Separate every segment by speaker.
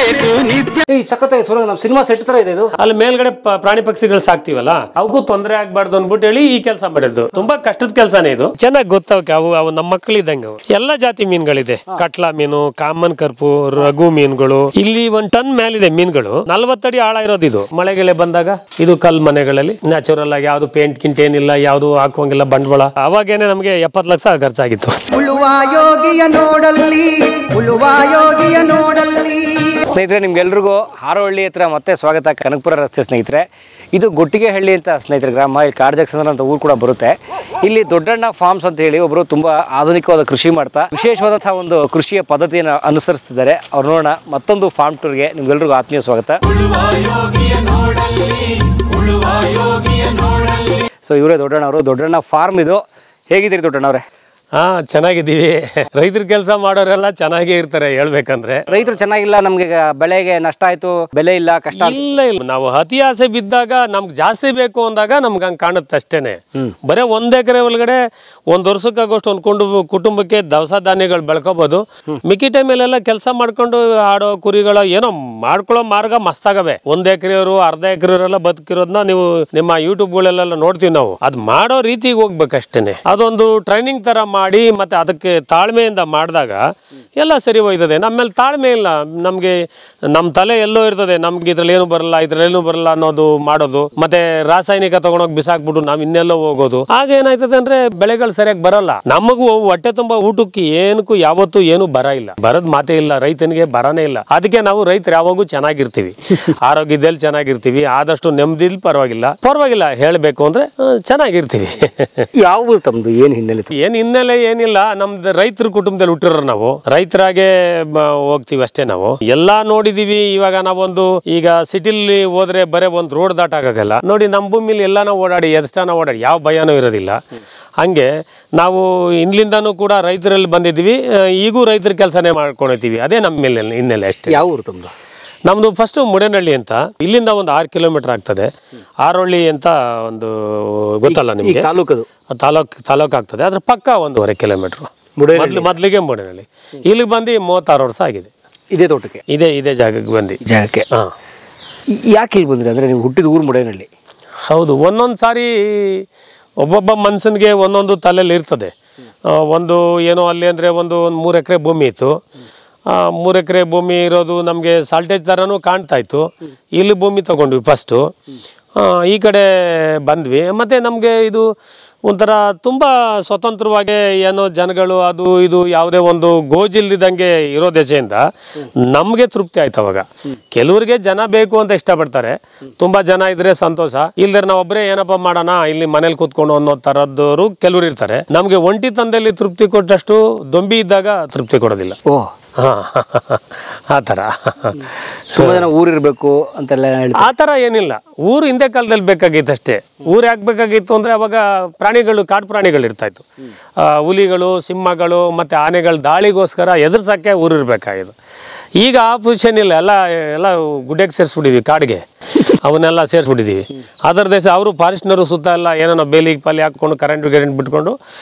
Speaker 1: ಬೇಕು ನಿತ್ಯ.
Speaker 2: ಈ ಸಖತ್ತಾಗಿ ಸುರಂಗ ನಮ್ಮ ಸಿನಿಮಾ ಸೆಟ್ ತರ ಇದೆ ಇದು.
Speaker 3: ಅಲ್ಲಿ ಮೇಲ್ಗಡೆ ಪ್ರಾಣಿ ಪಕ್ಷಿಗಳು ಸಾಕ್ತಿವಲ್ಲ ಅವಕ್ಕೂ ತೊಂದರೆ ಆಗ್ಬಾರ್ದು ಅಂದ್ಬಿಟ್ಟು ಹೇಳಿ ಈ ಕೆಲಸ ಮಾಡಿದ್ದು. ತುಂಬಾ ಕಷ್ಟದ ಕೆಲಸನೇ ಇದು. ಚೆನ್ನಾಗಿ ಗೊತ್ತಾವಕ್ಕೆ ಅವು ನಮ್ಮ ಮಕ್ಕಳು ಇದ್ದಂಗೆ. ಎಲ್ಲಾ ಜಾತಿ ಮೀನುಗಳಿದೆ. ಕಟ್ಲಾ ಮೀನು, ಕಾಮನ್ ಕರ್ಪು, ರಘು ಮೀನುಗಳು. ಇಲ್ಲಿ 1 ಟನ್ ಮೇಲಿದೆ ಮೀನುಗಳು. 40 ಅಡಿ ಆಳ ಇರೋದು ಇದು. ಮಳೆಗೆಳೆ ಬಂದಾಗ ಇದು ಕಲ್ ಮನೆಗಳಲ್ಲಿ ನ್ಯಾಚುರಲ್ ಆಗಿ ಯಾವ್ದು ಪೇಂಟ್ ಗಿಂಟ್ ಏನಿಲ್ಲ, ಯಾವ್ದು ಹಾಕುವಂಗಿಲ್ಲ ಬಂಡವಾಳ. ಅವಾಗೇನೆ ನಮ್ಗೆ 70 ಲಕ್ಷ ಖರ್ಚಾಗಿತ್ತು.
Speaker 1: ಉಳುವ ಯೋಗಿಯ ನೋಡಲ್ಲಿ, ಉಳುವ ಯೋಗಿಯ ನೋಡಲ್ಲಿ.
Speaker 2: ಸ್ನೇಹಿತರೆ, ನಿಮ್ಗೆಲ್ರಿಗೂ ಹಾರೋಹಳ್ಳಿ ಹತ್ರ ಮತ್ತೆ ಸ್ವಾಗತ. ಕನಕಪುರ ರಸ್ತೆ ಸ್ನೇಹಿತರೆ, ಇದು ಗೊಟ್ಟಿಗೆಹಳ್ಳಿ ಅಂತ ಸ್ನೇಹಿತರೆ ಗ್ರಾಮ. ಇಲ್ಲಿ ಕಾಡ್ಜಕ್ಷನ್ ಅಂತ ಊರು ಕೂಡ ಬರುತ್ತೆ. ಇಲ್ಲಿ ದೊಡ್ಡಣ್ಣ ಫಾರ್ಮ್ಸ್ ಅಂತ ಹೇಳಿ ಒಬ್ಬರು ತುಂಬಾ ಆಧುನಿಕವಾದ ಕೃಷಿ ಮಾಡ್ತಾ ವಿಶೇಷವಾದಂತಹ ಒಂದು ಕೃಷಿಯ ಪದ್ಧತಿಯನ್ನು ಅನುಸರಿಸ್ತಿದ್ದಾರೆ. ಅವ್ರು ನೋಡೋಣ ಮತ್ತೊಂದು ಫಾರ್ಮ್ ಟೂರ್ಗೆ. ನಿಮ್ಗೆಲ್ರಿಗೂ ಆತ್ಮೀಯ ಸ್ವಾಗತ. ಸೊ ಇವರೇ ದೊಡ್ಡಣ್ಣ ಅವರು. ದೊಡ್ಡಣ್ಣ ಫಾರ್ಮ್ ಇದು. ಹೇಗಿದ್ದೀರಿ ದೊಡ್ಡಣ್ಣ ಅವರೇ?
Speaker 3: ಚೆನ್ನಾಗಿದ್ದೀವಿ. ರೈತರ ಕೆಲಸ ಮಾಡೋರೆಲ್ಲ ಚೆನ್ನಾಗೇ ಇರ್ತಾರೆ. ಹೇಳ್ಬೇಕಂದ್ರೆ
Speaker 2: ರೈತರು ಚೆನ್ನಾಗಿಲ್ಲ, ನಮ್ಗೆ ಬೆಳೆಗೆ ನಷ್ಟ ಆಯ್ತು, ಬೆಲೆ ಇಲ್ಲ, ಕಷ್ಟ
Speaker 3: ಇಲ್ಲ. ನಾವು ಅತಿ ಆಸೆ ಬಿದ್ದಾಗ ನಮ್ಗೆ ಜಾಸ್ತಿ ಬೇಕು ಅಂದಾಗ ನಮ್ಗೆ ಹಂಗೆ ಕಾಣುತ್ತೆ ಅಷ್ಟೇನೆ. ಬರೀ 1 ಎಕರೆ ಒಳಗಡೆ 1 ವರ್ಷಕ್ಕಾಗೋಷ್ಟು ಒಂದು ಕುಟುಂಬಕ್ಕೆ ದವಸ ಧಾನ್ಯಗಳು ಬೆಳ್ಕೋಬಹುದು. ಮಿಕ್ಕಿ ಟೈಮಲ್ಲೆಲ್ಲ ಕೆಲಸ ಮಾಡ್ಕೊಂಡು ಆಡೋ ಕುರಿಗಳು ಏನೋ ಮಾಡ್ಕೊಳ್ಳೋ ಮಾರ್ಗ ಮಸ್ತಾಗವೆ. 1 ಎಕರೆಯವರು 1/2 ಎಕರೆಯವರೆಲ್ಲ ಬದುಕಿರೋದನ್ನ ನೀವು ನಿಮ್ಮ ಯೂಟ್ಯೂಬ್ಗಳೆಲ್ಲ ನೋಡ್ತೀವಿ ನಾವು. ಅದ್ ಮಾಡೋ ರೀತಿಗೆ ಹೋಗ್ಬೇಕಷ್ಟೇನೆ. ಅದೊಂದು ಟ್ರೈನಿಂಗ್ ತರ ಮಾಡಿ ಮತ್ತೆ ಅದಕ್ಕೆ ತಾಳ್ಮೆಯಿಂದ ಮಾಡಿದಾಗ ಎಲ್ಲ ಸರಿ ಹೋಯ್ತದೆ. ನಮ್ಮೇಲೆ ತಾಳ್ಮೆ ಇಲ್ಲ. ನಮ್ಗೆ ನಮ್ಮ ತಲೆ ಎಲ್ಲೋ ಇರ್ತದೆ, ನಮ್ಗೆ ಇದ್ರಲ್ಲಿ ಏನು ಬರಲ್ಲ, ಇದ್ರಲ್ಲೇನು ಬರಲ್ಲ ಅನ್ನೋದು ಮಾಡೋದು. ಮತ್ತೆ ರಾಸಾಯನಿಕ ತಗೊಂಡೋಗಿ ಬಿಸಾಕ್ಬಿಟ್ಟು ನಾವ್ ಇನ್ನೆಲ್ಲೋ ಹೋಗೋದು. ಆಗ ಏನಾಯ್ತದೆ ಅಂದ್ರೆ ಬೆಳೆಗಳು ಸರಿಯಾಗಿ ಬರಲ್ಲ. ನಮಗೂ ಹೊಟ್ಟೆ ತುಂಬಾ ಊಟಕ್ಕೆ ಏನಕ್ಕೂ ಯಾವತ್ತೂ ಏನು ಬರ ಇಲ್ಲ. ಬರದ್ ಮಾತೇ ಇಲ್ಲ. ರೈತನಿಗೆ ಬರನೇ ಇಲ್ಲ. ಅದಕ್ಕೆ ನಾವು ರೈತರು ಯಾವಾಗೂ ಚೆನ್ನಾಗಿರ್ತೀವಿ, ಆರೋಗ್ಯದಲ್ಲಿ ಚೆನ್ನಾಗಿರ್ತೀವಿ, ಆದಷ್ಟು ನೆಮ್ಮದಿಲಿ ಪರವಾಗಿಲ್ಲ ಹೇಳ್ಬೇಕು ಅಂದ್ರೆ ಚೆನ್ನಾಗಿರ್ತೀವಿ.
Speaker 2: ಯಾವ ತಮ್ದು ಏನ್ ಹಿನ್ನೆಲೆ?
Speaker 3: ಹಿನ್ನೆಲೆ ಏನಿಲ್ಲ. ನಮ್ದು ರೈತರ ಕುಟುಂಬದಲ್ಲಿ ಹುಟ್ಟಿರೋ ನಾವು ರೈತರಾಗೆ ಹೋಗ್ತೀವಿ ಅಷ್ಟೇ. ನಾವು ಎಲ್ಲಾ ನೋಡಿದೀವಿ. ಇವಾಗ ನಾವೊಂದು ಈಗ ಸಿಟಿಲಿ ಹೋದ್ರೆ ಬರೇ ಒಂದು ರೋಡ್ ದಾಟಾಗಲ್ಲ ನೋಡಿ. ನಮ್ಮ ಭೂಮಿಲಿ ಎಲ್ಲ ನಾವು ಓಡಾಡಿ ಯಾವ ಭಯನೂ ಇರೋದಿಲ್ಲ. ಹಂಗೆ ನಾವು ಇನ್ಲಿಂದಾನು ಕೂಡ ರೈತರಲ್ಲಿ ಬಂದಿದ್ದೀವಿ. ಈಗೂ ರೈತರ ಕೆಲಸನೇ ಮಾಡ್ಕೊಂಡಿದ್ದೀವಿ. ಅದೇ ನಮ್ಮ ಮೇಲೆ ಹಿನ್ನೆಲೆ ಅಷ್ಟೇ.
Speaker 2: ಯಾವ ಊರು ತಮ್ದು?
Speaker 3: ನಮ್ದು ಫಸ್ಟ್ ಮುಡೇನಹಳ್ಳಿ ಅಂತ. ಇಲ್ಲಿಂದ ಒಂದು 6 ಕಿಲೋಮೀಟರ್ ಆಗ್ತದೆ. ಹಾರೋಹಳ್ಳಿ ಅಂತ ಒಂದು ಗೊತ್ತಲ್ಲ ನಿಮ್ಗೆ? ತಾಲೂಕು ಆಗ್ತದೆ. ಅದ್ರ ಪಕ್ಕ 1.5 ಕಿಲೋಮೀಟರ್ ಮೊದ್ಲಿಗೆ ಮುಡೇನಹಳ್ಳಿ. ಇಲ್ಲಿಗೆ ಬಂದು 36 ವರ್ಷ ಆಗಿದೆ.
Speaker 2: ಇದೇ ತೋಟಕ್ಕೆ
Speaker 3: ಇದೇ ಜಾಗಕ್ಕೆ ಬಂದು
Speaker 2: ಜಾಗಕ್ಕೆ. ಯಾಕೆ ಇಲ್ಲಿ ಬಂದ್ರಿ? ಅಂದ್ರೆ ನೀವು ಹುಟ್ಟಿದ ಊರು ಮುಡೇನಹಳ್ಳಿ.
Speaker 3: ಹೌದು. ಒಂದೊಂದು ಸಾರಿ ಒಬ್ಬೊಬ್ಬ ಮನುಷ್ಯನಿಗೆ ಒಂದೊಂದು ತಲೆಯಲ್ಲಿ ಇರ್ತದೆ. ಒಂದು ಏನೋ ಅಲ್ಲಿ ಅಂದರೆ ಒಂದು 3 ಎಕರೆ ಭೂಮಿ ಇತ್ತು. 3 ಎಕರೆ ಭೂಮಿ ಇರೋದು ನಮಗೆ ಸಾಲ್ಟೇಜ್ ಥರನೂ ಕಾಣ್ತಾ ಇತ್ತು. ಇಲ್ಲಿ ಭೂಮಿ ತಗೊಂಡ್ವಿ ಫಸ್ಟು. ಈ ಕಡೆ ಬಂದ್ವಿ. ಮತ್ತು ನಮಗೆ ಇದು ಒಂಥರ ತುಂಬ ಸ್ವತಂತ್ರವಾಗಿ ಏನೋ ಜನಗಳು ಅದು ಇದು ಯಾವುದೇ ಒಂದು ಗೋಜಿಲ್ದಿದ್ದಂಗೆ ಇರೋ ದೆಸೆಯಿಂದ ನಮಗೆ ತೃಪ್ತಿ ಆಯ್ತು. ಅವಾಗ ಕೆಲವರಿಗೆ ಜನ ಬೇಕು ಅಂತ ಇಷ್ಟಪಡ್ತಾರೆ. ತುಂಬ ಜನ ಇದ್ರೆ ಸಂತೋಷ. ಇಲ್ದ್ರೆ ನಾವೊಬ್ಬರೇ ಏನಪ್ಪ ಮಾಡೋಣ ಇಲ್ಲಿ ಮನೇಲಿ ಕೂತ್ಕೊಂಡು ಅನ್ನೋ ಥರದವರು ಕೆಲವರು ಇರ್ತಾರೆ. ನಮಗೆ ಒಂಟಿ ತಂದೆಯಲ್ಲಿ ತೃಪ್ತಿ ಕೊಟ್ಟಷ್ಟು ದೊಂಬಿ ಇದ್ದಾಗ ತೃಪ್ತಿ ಕೊಡೋದಿಲ್ಲ. ಆ ಥರ
Speaker 2: ತುಂಬ ಜನ ಊರಿರ್ಬೇಕು ಅಂತೆಲ್ಲ
Speaker 3: ಆ ಥರ ಏನಿಲ್ಲ. ಊರು ಹಿಂದೆ ಕಾಲದಲ್ಲಿ ಬೇಕಾಗಿತ್ತು ಅಷ್ಟೇ. ಊರು ಯಾಕೆ ಬೇಕಾಗಿತ್ತು ಅಂದರೆ ಅವಾಗ ಕಾಡು ಪ್ರಾಣಿಗಳು ಇರ್ತಾಯಿತ್ತು. ಹುಲಿಗಳು, ಸಿಂಹಗಳು ಮತ್ತು ಆನೆಗಳು ದಾಳಿಗೋಸ್ಕರ ಎದುರ್ಸೋಕ್ಕೆ ಊರಿರ್ಬೇಕಾಗಿತ್ತು. ಈಗ ಆ ಪೊಸಿಷನ್ ಇಲ್ಲ. ಎಲ್ಲ ಗುಡ್ಡೆಗೆ ಸೇರಿಸ್ಬಿಟ್ಟಿದ್ವಿ, ಕಾಡಿಗೆ ಅವನ್ನೆಲ್ಲ ಸೇರಿಸ್ಬಿಟ್ಟಿದ್ದೀವಿ. ಅದರ ದೇಶ ಅವರು ಫಾರೆಸ್ಟ್ನವರು ಸುತ್ತ ಎಲ್ಲ ಏನೋ ಬೇಲಿಗೆ ಪಾಲಿ ಹಾಕ್ಕೊಂಡು ಕರೆಂಟ್ ಬಿಟ್ಕೊಂಡು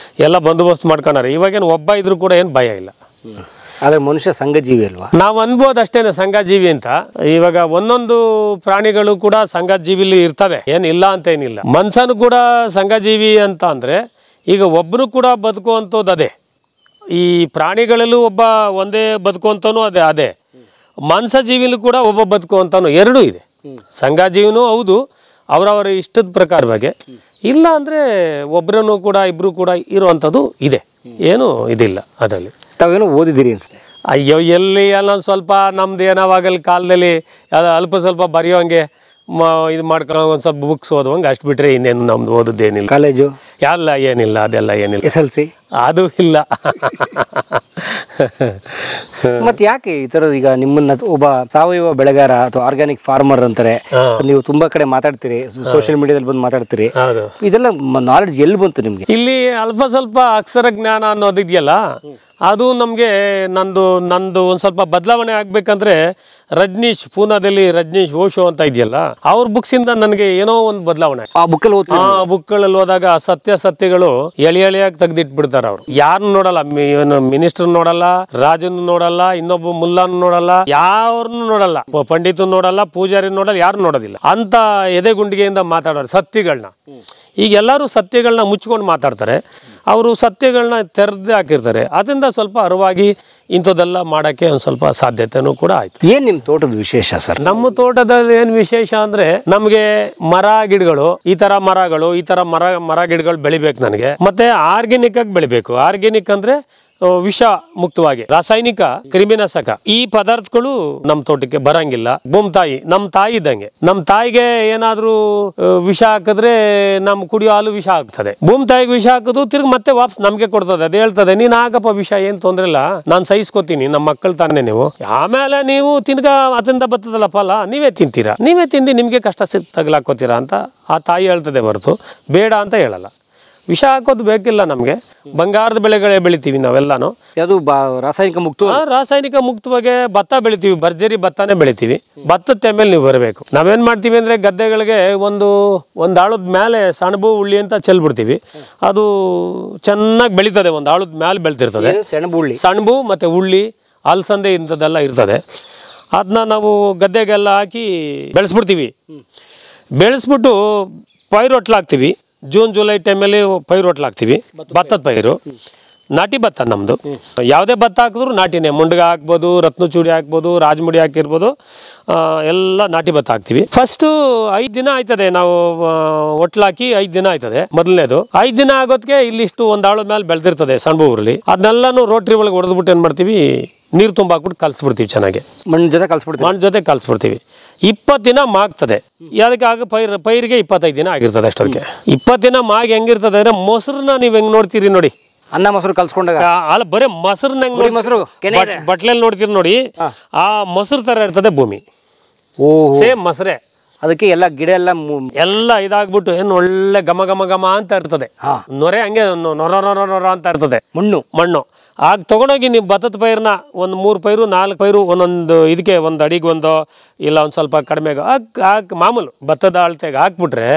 Speaker 3: ಎಲ್ಲ ಬಂದೋಬಸ್ತ್ ಮಾಡ್ಕೊಂಡಾರೆ. ಇವಾಗೇನು ಒಬ್ಬ ಇದ್ರೂ ಕೂಡ ಏನು ಭಯ ಇಲ್ಲ.
Speaker 2: ಆದ್ರೆ ಮನುಷ್ಯ ಸಂಘಜೀವಿ ಅಲ್ವಾ?
Speaker 3: ನಾವು ಅನ್ಬೋದು ಅಷ್ಟೇನೆ ಸಂಘಜೀವಿ ಅಂತ. ಇವಾಗ ಒಂದೊಂದು ಪ್ರಾಣಿಗಳು ಕೂಡ ಸಂಘಜೀವಿಲಿ ಇರ್ತವೆ, ಏನಿಲ್ಲ ಅಂತ ಏನಿಲ್ಲ. ಮನುಷ್ಯನು ಕೂಡ ಸಂಘಜೀವಿ ಅಂತ ಅಂದ್ರೆ ಈಗ ಒಬ್ಬರು ಕೂಡ ಬದುಕುವಂಥದ್ದು ಅದೇ. ಈ ಪ್ರಾಣಿಗಳಲ್ಲೂ ಒಂದೇ ಬದುಕುವಂತನೂ ಅದೇ. ಮನುಷ್ಯ ಜೀವಿಲೂ ಕೂಡ ಒಬ್ಬ ಬದುಕುವಂತನೂ ಎರಡೂ ಇದೆ. ಸಂಘಜೀವಿನೂ ಹೌದು, ಅವರವರ ಇಷ್ಟದ ಪ್ರಕಾರವಾಗಿ. ಇಲ್ಲ ಅಂದ್ರೆ ಒಬ್ಬರನ್ನು ಕೂಡ ಇಬ್ರು ಕೂಡ ಇರುವಂಥದ್ದು ಇದೆ. ಏನು ಇದಿಲ್ಲ ಅದರಲ್ಲಿ.
Speaker 2: ತಾವೇನೋ ಓದಿದ್ದೀರಿ ಅನ್ಸುತ್ತೆ?
Speaker 3: ಅಯ್ಯೋ ಎಲ್ಲಿ ಅಲ್ಲೊಂದು ಸ್ವಲ್ಪ ನಮ್ದು ಏನಾವಾಗಲ್ಲಿ ಕಾಲದಲ್ಲಿ ಅಲ್ಪ ಸ್ವಲ್ಪ ಬರೆಯೋಂಗೆ ಇದು ಮಾಡ್ಕೊಳ್ಳೋ ಒಂದು ಸ್ವಲ್ಪ ಬುಕ್ಸ್ ಓದುವಂಗೆ ಅಷ್ಟು ಬಿಟ್ರೆ ಇನ್ನೇನು ನಮ್ದು ಓದೋದೇನಿಲ್ಲ.
Speaker 2: ಕಾಲೇಜು
Speaker 3: ಏನಿಲ್ಲ, ಅದೆಲ್ಲ ಏನಿಲ್ಲ.
Speaker 2: SLC
Speaker 3: ಅದು ಇಲ್ಲ.
Speaker 2: ಮತ್ತೆ ಯಾಕೆ ಈ ಥರದ್ದು? ಈಗ ನಿಮ್ಮನ್ನ ಒಬ್ಬ ಸಾವಯವ ಬೆಳೆಗಾರ ಅಥವಾ ಆರ್ಗ್ಯಾನಿಕ್ ಫಾರ್ಮರ್ ಅಂತಾರೆ. ನೀವು ತುಂಬಾ ಕಡೆ ಮಾತಾಡ್ತೀರಿ, ಸೋಷಿಯಲ್ ಮೀಡಿಯಾದಲ್ಲಿ ಬಂದು ಮಾತಾಡ್ತೀರಿ. ಇದೆಲ್ಲ ನಾಲೆಡ್ಜ್ ಎಲ್ಲಿ ಬಂತು ನಿಮ್ಗೆ?
Speaker 3: ಇಲ್ಲಿ ಅಲ್ಪ ಸ್ವಲ್ಪ ಅಕ್ಷರ ಜ್ಞಾನ ಅನ್ನೋದಿದೆಯಲ್ಲ, ಅದು ನಮಗೆ ನಂದು ಒಂದು ಸ್ವಲ್ಪ ಬದಲಾವಣೆ ಆಗ್ಬೇಕಂದ್ರೆ ರಜನೀಶ್, ಪೂನಾದಲ್ಲಿ ರಜನೀಶ್ ಓಶೋ ಅಂತ ಇದೆಯಲ್ಲ, ಅವ್ರ ಬುಕ್ಸಿಂದ ನನಗೆ ಏನೋ ಒಂದು ಬದಲಾವಣೆ.
Speaker 2: ಆ ಬುಕ್ಕಲ್ಲಿ ಓದ್ತಾ
Speaker 3: ಬುಕ್ಗಳಲ್ಲಿ ಹೋದಾಗ ಸತ್ಯಗಳು ಎಳಿಯಾಗಿ ತೆಗ್ದಿಟ್ಬಿಡ್ತಾರೆ. ಅವ್ರು ಯಾರನ್ನು ನೋಡಲ್ಲ, ಮಿನಿಸ್ಟರ್ ನೋಡಲ್ಲ, ರಾಜನ್ ನೋಡಲ್ಲ, ಇನ್ನೊಬ್ಬ ಮುಲ್ಲಾನ್ ನೋಡಲ್ಲ, ಯಾರನ್ನು ನೋಡಲ್ಲ, ಪಂಡಿತನ್ ನೋಡಲ್ಲ, ಪೂಜಾರಿ ನೋಡಲ್ಲ, ಯಾರು ನೋಡೋದಿಲ್ಲ. ಅಂತ ಎದೆಗುಂಡಿಗೆಯಿಂದ ಮಾತಾಡೋರು ಸತ್ಯಗಳನ್ನ. ಈಗ ಎಲ್ಲರೂ ಸತ್ಯಗಳನ್ನ ಮುಚ್ಕೊಂಡು ಮಾತಾಡ್ತಾರೆ, ಅವರು ಸತ್ಯಗಳನ್ನ ತೆರೆದು ಹಾಕಿರ್ತಾರೆ. ಅದರಿಂದ ಸ್ವಲ್ಪ ಅರಿವಾಗಿ ಇಂಥದ್ದೆಲ್ಲ ಮಾಡೋಕ್ಕೆ ಒಂದು ಸ್ವಲ್ಪ ಸಾಧ್ಯತೆನೂ ಕೂಡ ಆಯ್ತು.
Speaker 2: ಏನ್ ನಿಮ್ಮ ತೋಟದ ವಿಶೇಷ ಸರ್?
Speaker 3: ನಮ್ಮ ತೋಟದಲ್ಲಿ ಏನು ವಿಶೇಷ ಅಂದ್ರೆ, ನಮಗೆ ಮರ ಗಿಡಗಳು, ಈ ತರ ಮರ ಗಿಡಗಳು ಬೆಳಿಬೇಕು ನನಗೆ. ಮತ್ತೆ ಆರ್ಗ್ಯಾನಿಕ್ ಆಗಿ ಬೆಳಿಬೇಕು. ಆರ್ಗ್ಯಾನಿಕ್ ಅಂದ್ರೆ ವಿಷ ಮುಕ್ತವಾಗಿ, ರಾಸಾಯನಿಕ ಕ್ರಿಮಿನಾಶಕ ಈ ಪದಾರ್ಥಗಳು ನಮ್ಮ ತೋಟಕ್ಕೆ ಬರಂಗಿಲ್ಲ. ಭೂಮಿ ನಮ್ಮ ತಾಯಿ ಇದ್ದಂಗೆ. ನಮ್ಮ ತಾಯಿಗೆ ಏನಾದ್ರೂ ವಿಷ ಹಾಕಿದ್ರೆ ನಮ್ ಕುಡಿಯೋ ಹಾಲು ವಿಷ ಆಗ್ತದೆ. ಭೂಮಿ ತಾಯಿಗೆ ವಿಷ ಹಾಕೋದು ತಿರ್ಗಿ ಮತ್ತೆ ವಾಪಸ್ ನಮ್ಗೆ ಕೊಡ್ತದೆ. ಅದು ಹೇಳ್ತದೆ, ನೀನ್ ಹಾಕಪ್ಪ ವಿಷ, ಏನ್ ತೊಂದ್ರೆ ಇಲ್ಲ, ನಾನ್ ಸಹಿಸ್ಕೋತೀನಿ, ನಮ್ಮ ಮಕ್ಕಳು ತಾನೇ ನೀವು. ಆಮೇಲೆ ನೀವು ತಿನ್ಗ ಅದರಿಂದ ಬರ್ತದಲ್ಲ ಫಲ, ನೀವೇ ತಿಂತೀರಾ, ನೀವೇ ತಿಂದು ನಿಮ್ಗೆ ಕಷ್ಟ ತಗ್ಲಾಕೋತೀರಾ ಅಂತ ಆ ತಾಯಿ ಹೇಳ್ತದೆ ಹೊರತು ಬೇಡ ಅಂತ ಹೇಳಲ್ಲ. ವಿಷ ಹಾಕೋದು ಬೇಕಿಲ್ಲ ನಮಗೆ. ಬಂಗಾರದ ಬೆಳೆಗಳೇ ಬೆಳಿತೀವಿ ನಾವೆಲ್ಲಾನು.
Speaker 2: ಅದು ರಾಸಾಯನಿಕ ಮುಕ್ತ?
Speaker 3: ರಾಸಾಯನಿಕ ಮುಕ್ತವಾಗಿ ಭತ್ತ ಬೆಳಿತೀವಿ, ಭರ್ಜರಿ ಭತ್ತನೇ ಬೆಳಿತೀವಿ. ಭತ್ತದ ಟೈಮಲ್ಲಿ ನೀವು ಬರಬೇಕು. ನಾವೇನ್ ಮಾಡ್ತೀವಿ ಅಂದ್ರೆ, ಗದ್ದೆಗಳಿಗೆ ಒಂದು ಆಳದ ಮೇಲೆ ಸೆಣಬು ಉಳ್ಳಿ ಅಂತ ಚೆಲ್ಬಿಡ್ತೀವಿ. ಅದು ಚೆನ್ನಾಗಿ ಬೆಳೀತದೆ. ಒಂದು ಆಳದ ಮೇಲೆ ಬೆಳ್ತಿರ್ತದೆ ಸೆಣಬು ಮತ್ತೆ ಉಳ್ಳಿ, ಅಲಸಂದೆ ಇಂಥದ್ದೆಲ್ಲ ಇರ್ತದೆ. ಅದನ್ನ ನಾವು ಗದ್ದೆಗೆಲ್ಲ ಹಾಕಿ ಬೆಳೆಸ್ಬಿಡ್ತೀವಿ. ಬೆಳೆಸ್ಬಿಟ್ಟು ಪೈರೊಟ್ಲಾಗ್ತೀವಿ. ಜೂನ್ ಜುಲೈ ಟೈಮಲ್ಲಿ ಪೈರೊಟ್ಲಾಗ್ತೀವಿ. ಭತ್ತದ ಪೈರು, ನಾಟಿ ಭತ್ತ ನಮ್ಮದು. ಯಾವುದೇ ಭತ್ತ ಹಾಕಿದ್ರು ನಾಟಿನೇ. ಮುಂಡ್ಗ ಹಾಕ್ಬೋದು, ರತ್ನಚೂಡಿ ಹಾಕ್ಬೋದು, ರಾಜಮುಡಿ ಹಾಕಿರ್ಬೋದು, ಎಲ್ಲ ನಾಟಿ ಭತ್ತ ಹಾಕ್ತೀವಿ. ಫಸ್ಟು 5 ದಿನ ಆಯ್ತದೆ ನಾವು ಒಟ್ಲಾಕಿ. 5 ದಿನ ಆಯ್ತದೆ ಮೊದಲನೇದು. 5 ದಿನ ಆಗೋದಕ್ಕೆ ಇಲ್ಲಿಷ್ಟು ಒಂದು ಆಳು ಮೇಲೆ ಬೆಳೆದಿರ್ತದೆ ಸಣ್ಣ ಊರಲ್ಲಿ. ಅದನ್ನೆಲ್ಲಾನು ರೋಟ್ರಿ ಒಳಗೆ ಹೊಡೆದ್ಬಿಟ್ಟು ಏನು ಮಾಡ್ತೀವಿ, ನೀರು ತುಂಬಾಕ್ಬಿಟ್ಟು ಕಲ್ಸ್ಬಿಡ್ತೀವಿ. ಚೆನ್ನಾಗಿ ಮಣ್ಣು ಜೊತೆ ಕಲ್ಸ್ಬಿಡ್ತೀವಿ. 20 ದಿನ ಮಾಗ್ತದೆ. ಅದಕ್ಕೆ ಆಗ ಪೈರಿಗೆ 25 ದಿನ ಆಗಿರ್ತದೆ. ಅಷ್ಟೊತ್ತಿಗೆ 20 ದಿನ ಮಾಗಿ ಹೆಂಗಿರ್ತದೆ ಅಂದ್ರೆ, ಮೊಸರನ್ನ ನೀವು ಹೆಂಗ್ ನೋಡ್ತೀರಿ ನೋಡಿ,
Speaker 2: ಅನ್ನ ಮೊಸರು ಕಲ್ಸ್ಕೊಂಡಾಗ
Speaker 3: ಅಲ್ಲ ಬರೀ ಮೊಸರನ್ನ ಹೆಂಗ್ ಮೊಸರು ಬಟ್ಲಲ್ಲಿ ನೋಡ್ತೀರಿ ನೋಡಿ, ಆ ಮೊಸರು ತರ ಇರ್ತದೆ ಭೂಮಿ. ಸೇಮ್ ಮೊಸರೆ.
Speaker 2: ಅದಕ್ಕೆ ಎಲ್ಲ ಗಿಡ
Speaker 3: ಎಲ್ಲ ಇದಾಗ್ಬಿಟ್ಟು ಏನು ಒಳ್ಳೆ ಘಮ ಅಂತ ಇರ್ತದೆ. ನೊರೆ ಹಂಗೆ ನೊರ ಅಂತ ಇರ್ತದೆ. ಮಣ್ಣು ಆಗ ತಗೊಂಡೋಗಿ ನೀವು ಭತ್ತದ ಪೈರನ್ನ ಒಂದು 3 ಪೈರು 4 ಪೈರು ಒಂದೊಂದು ಇದಕ್ಕೆ ಒಂದು ಅಡಿಗೆ ಒಂದೋ ಇಲ್ಲ ಒಂದು ಸ್ವಲ್ಪ ಕಡಿಮೆ ಮಾಮೂಲು ಭತ್ತದ ಅಳತೆಗೆ ಹಾಕ್ಬಿಟ್ರೆ,